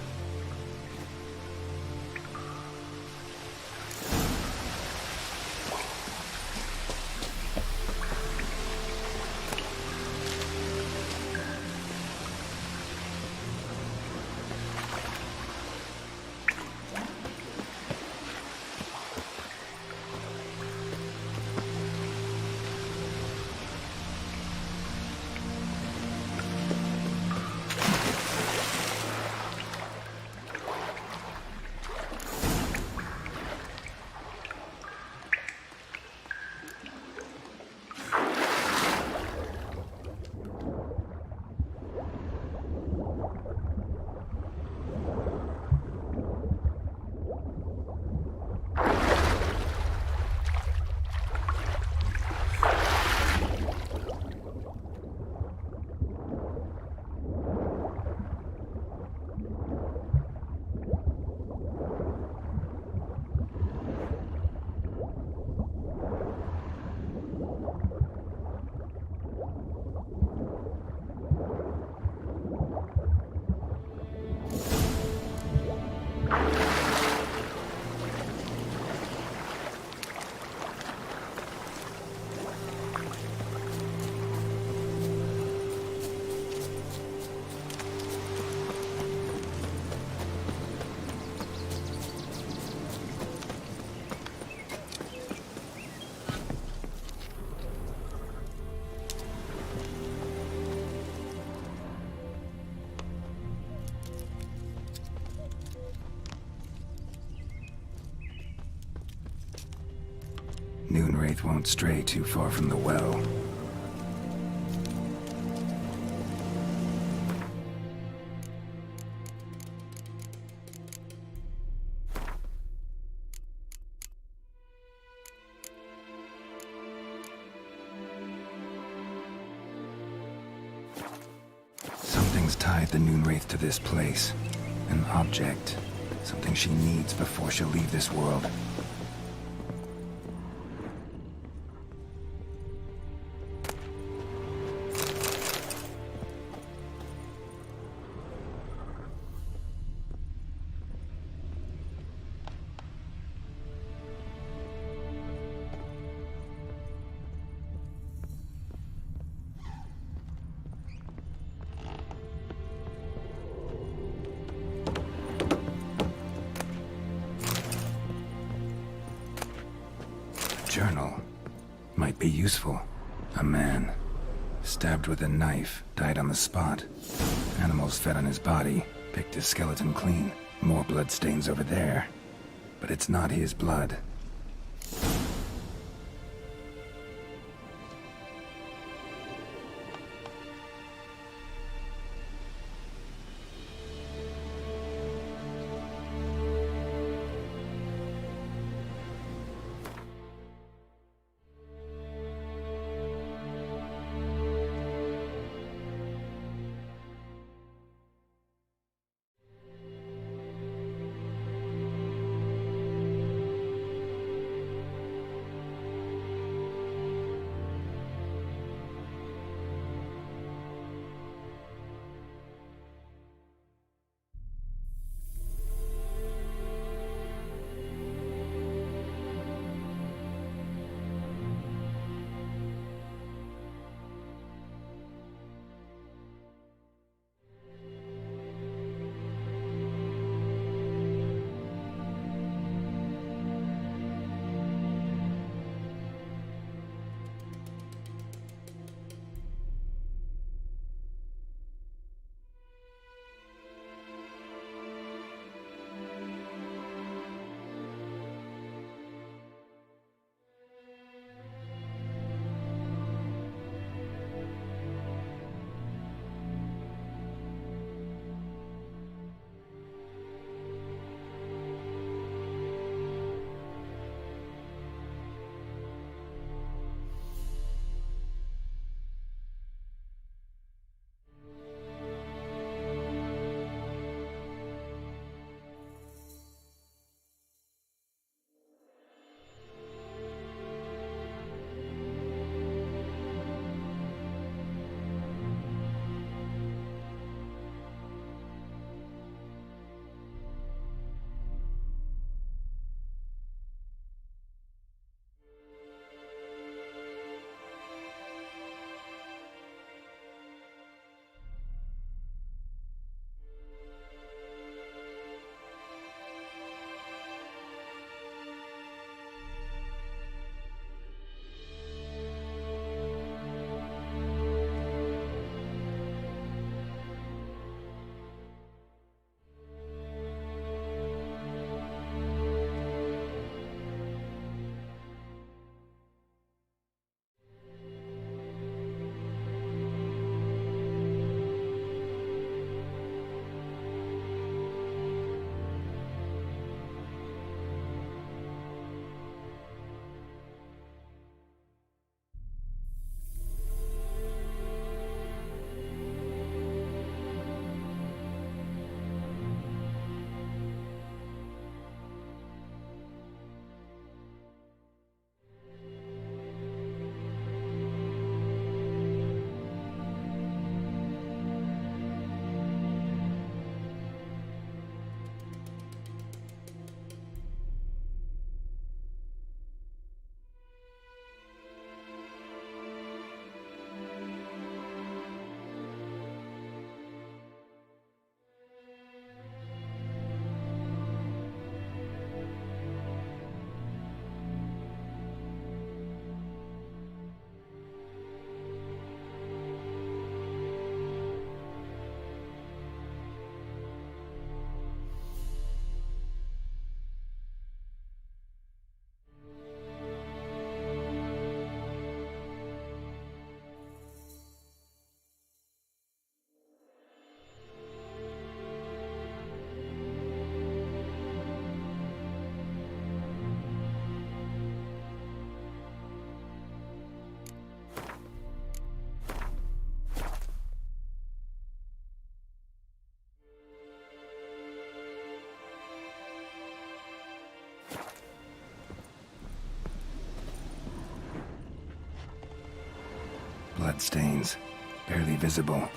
Noonwraith won't stray too far from the well. Something's tied the Noonwraith to this place. An object. Something she needs before she'll leave this world. Journal. Might be useful. A man. Stabbed with a knife, died on the spot. Animals fed on his body, picked his skeleton clean. More blood stains over there. But it's not his blood. Bloodstains, barely visible.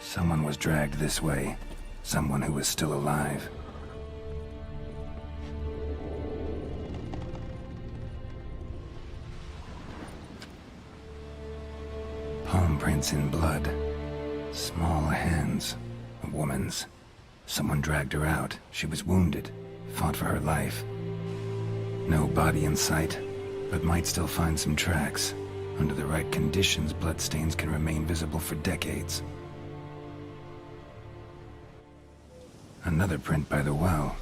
Someone was dragged this way. Someone who was still alive. Palm prints in blood. Small hands. A woman's. Someone dragged her out. She was wounded. Fought for her life. No body in sight, but might still find some tracks. Under the right conditions, bloodstains can remain visible for decades. Another print by the well.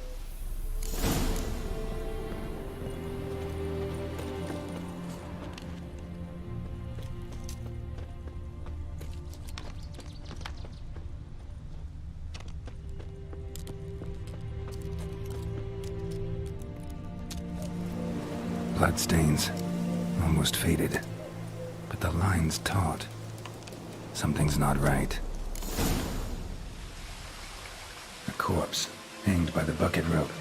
Bloodstains, almost faded, but the line's taut. Something's not right. A corpse, hanged by the bucket rope.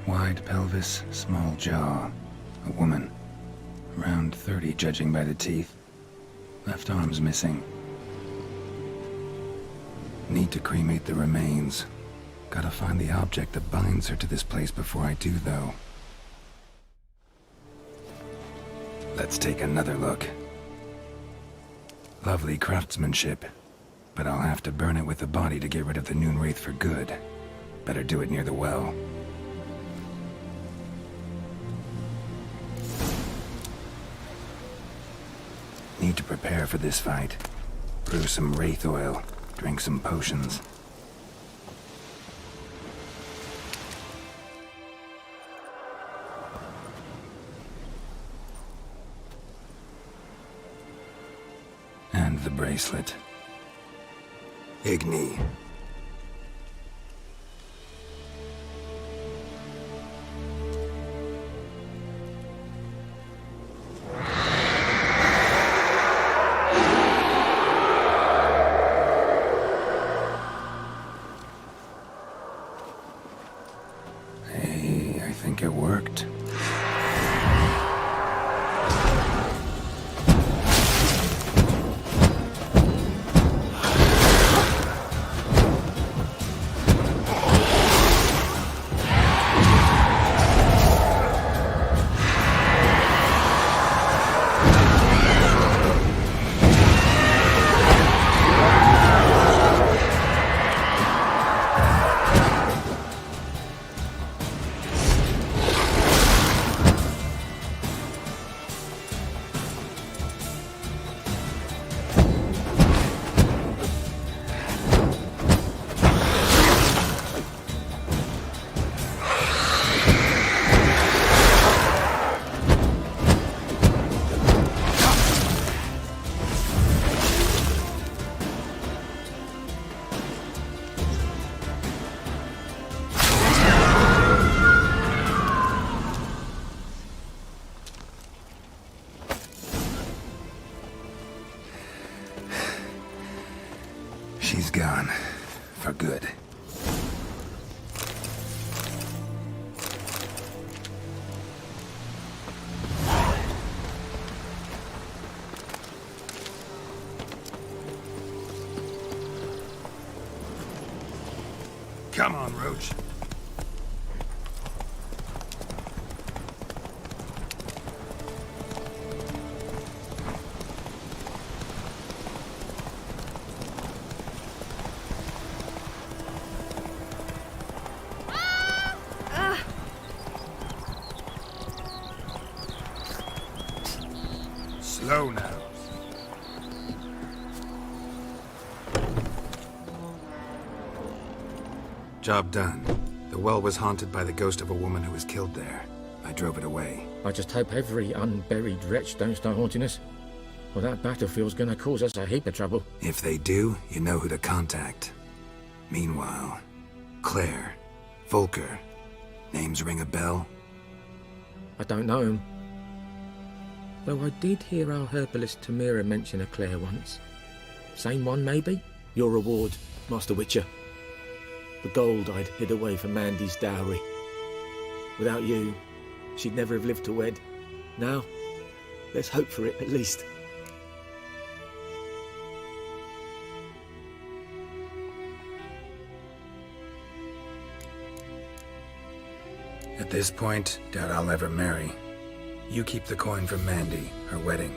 Wide pelvis, small jaw. A woman, around 30 judging by the teeth. Left arm's missing. Need to cremate the remains. Gotta find the object that binds her to this place before I do, though. Let's take another look. Lovely craftsmanship, but I'll have to burn it with the body to get rid of the Noon Wraith for good. Better do it near the well. Need to prepare for this fight. Brew some Wraith oil. Drink some potions. And the bracelet. Igni. I think it worked. She's gone. For good. Come on, Roach. Slow now. Job done. The well was haunted by the ghost of a woman who was killed there. I drove it away. I just hope every unburied wretch don't start haunting us. Well, that battlefield's gonna cause us a heap of trouble. If they do, you know who to contact. Meanwhile, Claire, Volker, names ring a bell? I don't know him. Though I did hear our herbalist Tamira mention a Claire once. Same one, maybe? Your reward, Master Witcher. The gold I'd hid away for Mandy's dowry. Without you, she'd never have lived to wed. Now, let's hope for it, at least. At this point, doubt I'll ever marry. You keep the coin from Mandy, her wedding.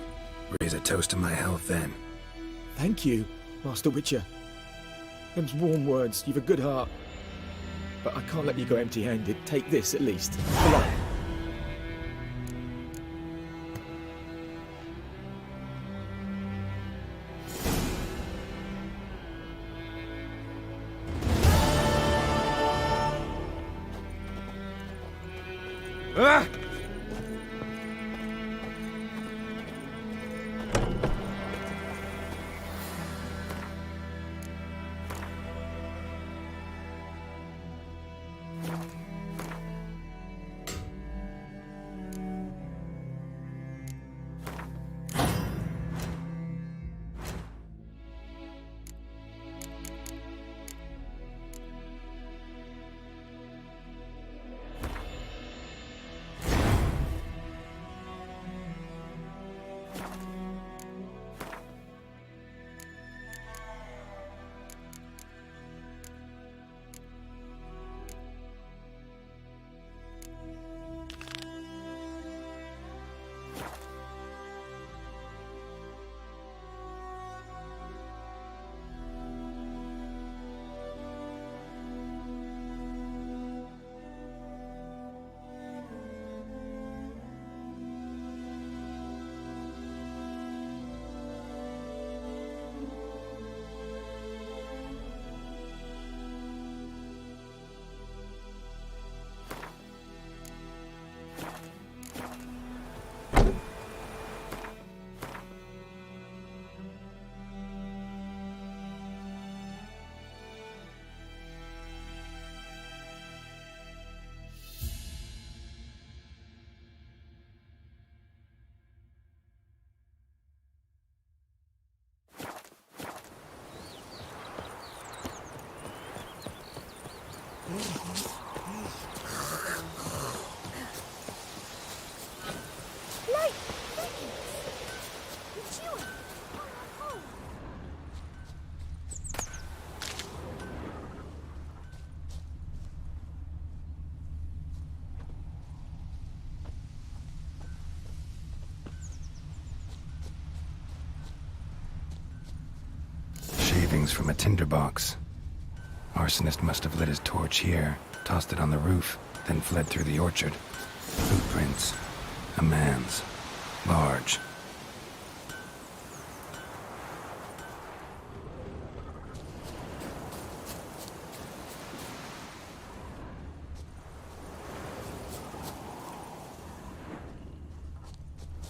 Raise a toast to my health then. Thank you, Master Witcher. Them's warm words. You've a good heart. But I can't let you go empty-handed. Take this, at least. For luck. Ah! Shavings from a tinderbox. Arsonist must have lit his torch here, tossed it on the roof, then fled through the orchard. Footprints. A man's. Large.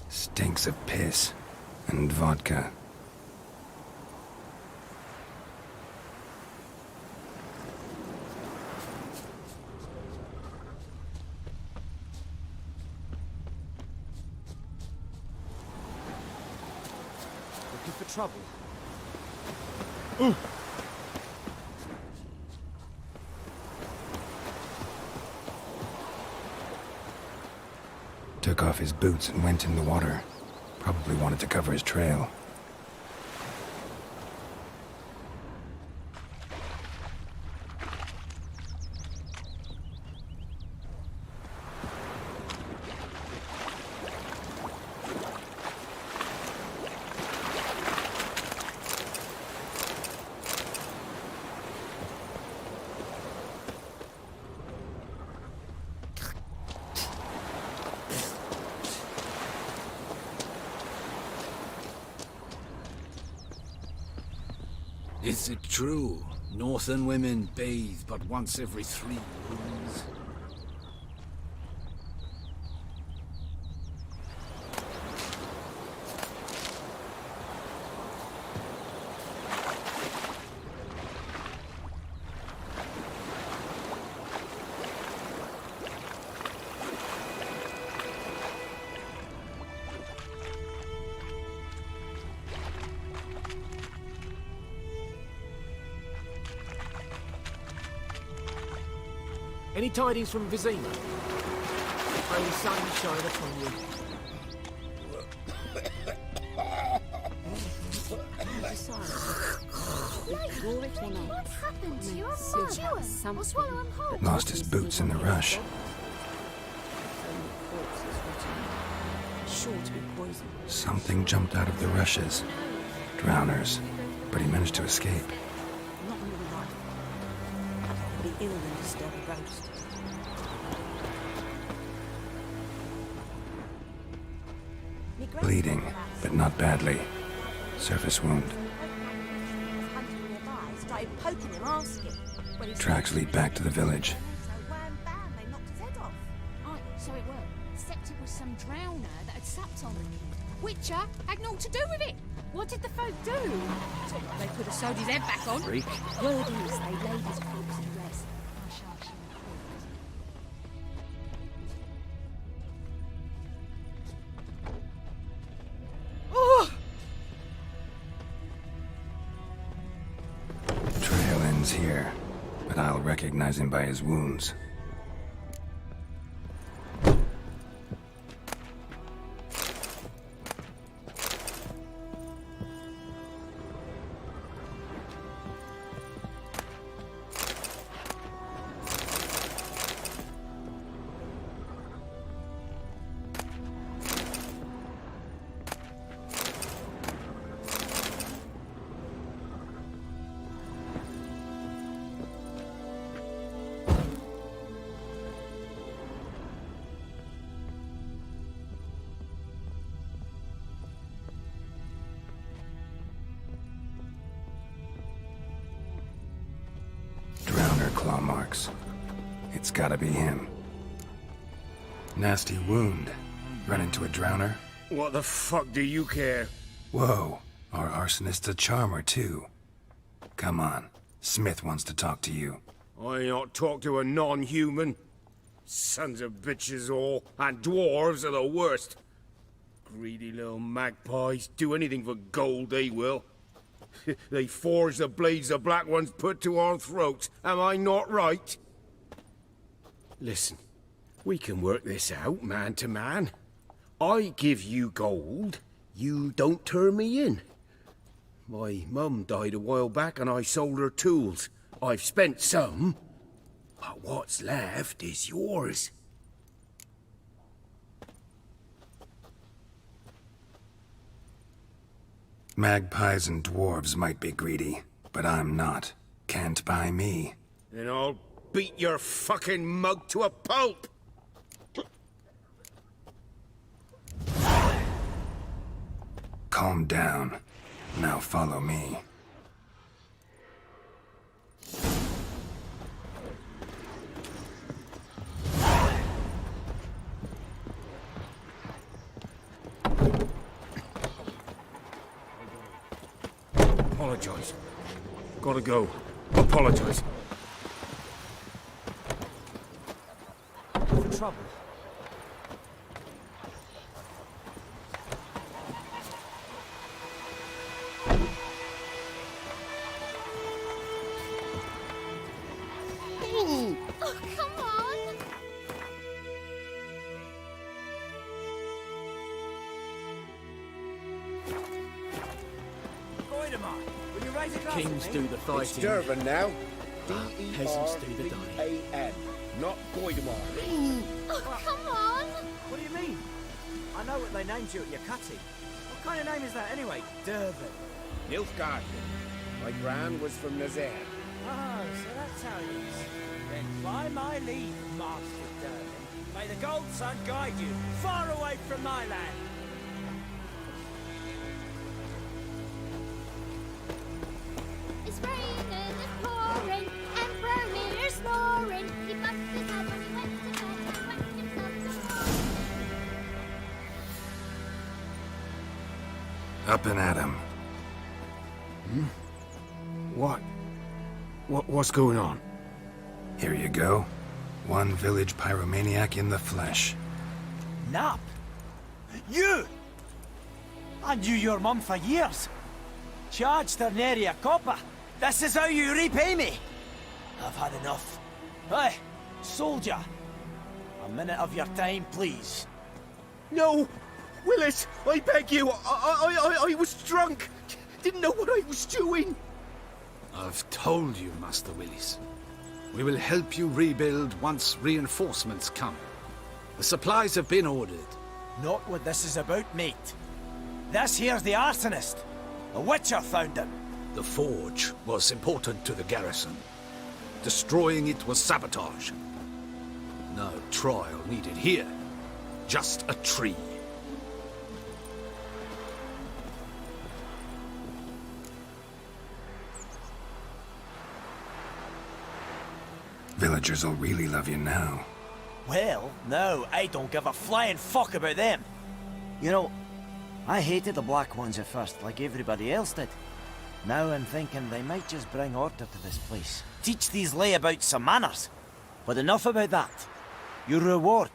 Stinks of piss and vodka. Looking for trouble? Ooh. Took off his boots and went in the water. Probably wanted to cover his trail. Is it true? Northern women bathe but once every 3 moons? Any tidings from Vizima? May the sun shine upon you. What happened to your mum? Chew 'em or swallow 'em whole. Lost his boots in the rush. Sure to be poison. Something jumped out of the rushes. Drowners. But he managed to escape. Not in real life. But he ill and disturb a ghost. Bleeding, but not badly. Surface wound. Hunting nearby started poking him, asking. When he Tracks lead back to the village. so wham bam, they knocked his head off. Aye, so it were. Except it was some drowner that had supped on the kid. Witcher had naught to do with it. What did the folk do? They could have sewed his head back on. Word is they laid his corpse to rest. I shall show Trail ends here, but I'll recognize him by his wounds. Claw marks. It's gotta be him. Nasty wound. Run into a drowner? What the fuck do you care? Whoa, our arsonist's a charmer too. Come on, Smith wants to talk to you. I not talk to a non-human. Sons of bitches all, and dwarves are the worst. Greedy little magpies, do anything for gold they will. They forge the blades the Black Ones put to our throats. Am I not right? Listen, we can work this out man to man. I give you gold, you don't turn me in. My mum died a while back and I sold her tools. I've spent some, but what's left is yours. Magpies and dwarves might be greedy, but I'm not. Can't buy me. Then I'll beat your fucking mug to a pulp! Calm down. Now follow me. Apologize. Gotta go. Apologize. For trouble. Oh, come on! Will you raise a glass Kings for do me? the fighting. It's Durban now. Peasants do the dying. D-E-R-B-A-N, not Goidemar. Oh, come on! What do you mean? I know what they named you at your cutting. What kind of name is that anyway? Durban. Nilfgaard. My gran was from Nazaire. Oh, so that's how it is. Then by my leave, Master Durban, may the Gold Sun guide you far away from my land. It's raining, it's pouring, and Bromir's snoring. He bumped his head when he went to bed and whacked himself some more. Up and at him. What's going on? Here you go. One village pyromaniac in the flesh. Nap? You! I knew your mum for years. Charged her nary a copper. This is how you repay me. I've had enough. Hey, Soldier, a minute of your time, please. No! Willis, I beg you, I was drunk. Didn't know what I was doing. I've told you, Master Willis. We will help you rebuild once reinforcements come. The supplies have been ordered. Not what this is about, mate. This here's the arsonist. The Witcher found him. The forge was important to the garrison. Destroying it was sabotage. No trial needed here. Just a tree. Villagers will really love you now. Well, no, I don't give a flying fuck about them. You know, I hated the Black Ones at first, like everybody else did. Now I'm thinking they might just bring order to this place. Teach these layabouts some manners. But enough about that. Your reward.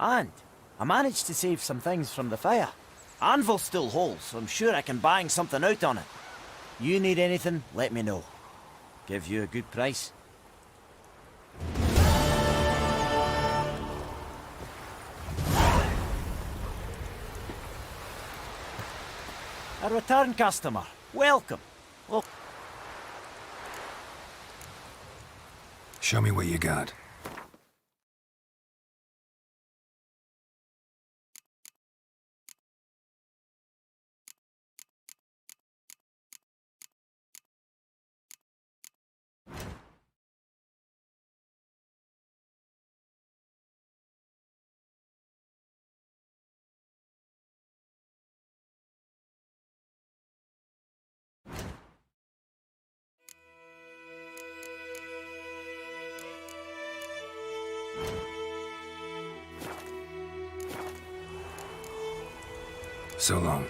And I managed to save some things from the fire. Anvil's still whole, so I'm sure I can bang something out on it. You need anything, let me know. Give you a good price. A return customer. Welcome. Well, Show me what you got. So long.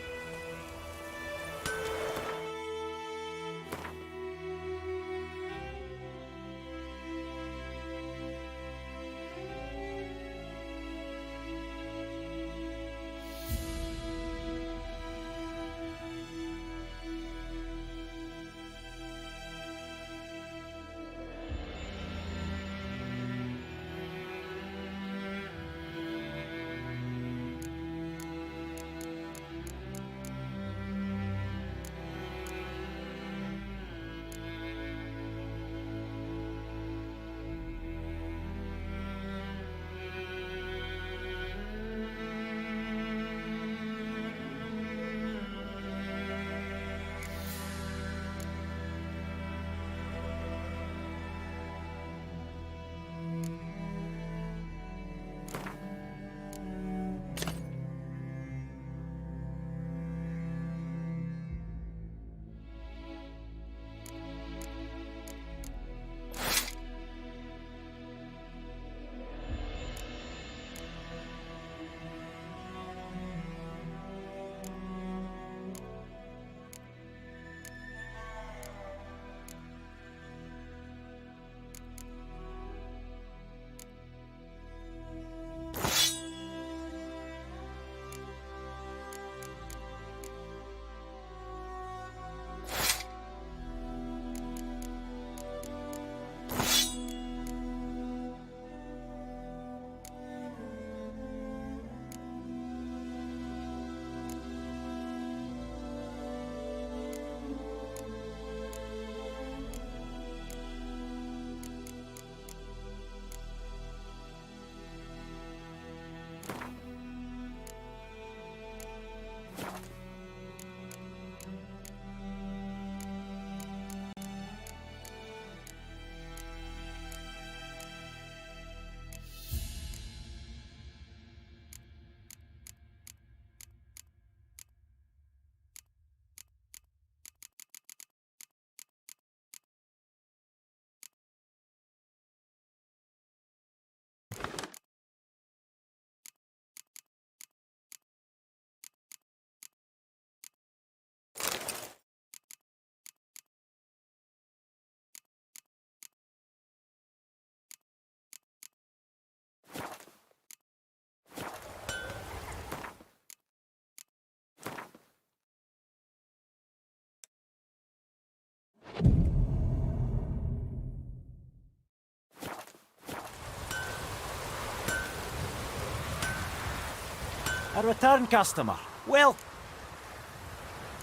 A return customer. Well,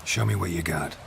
Show me what you got.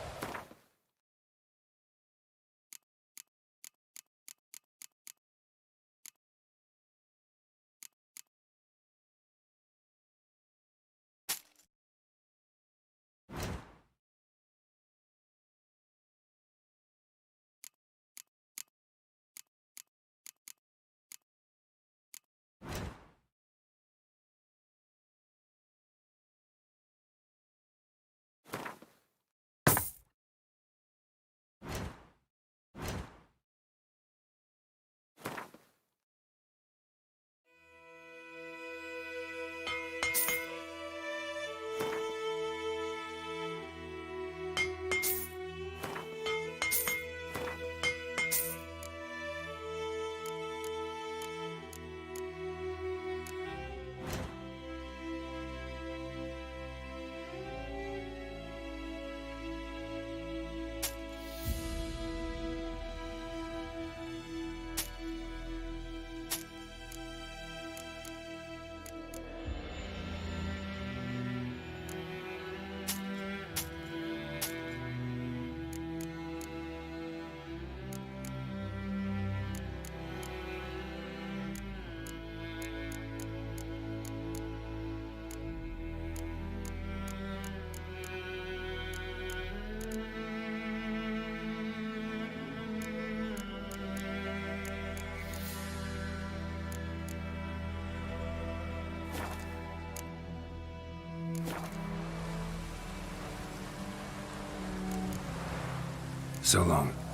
So long.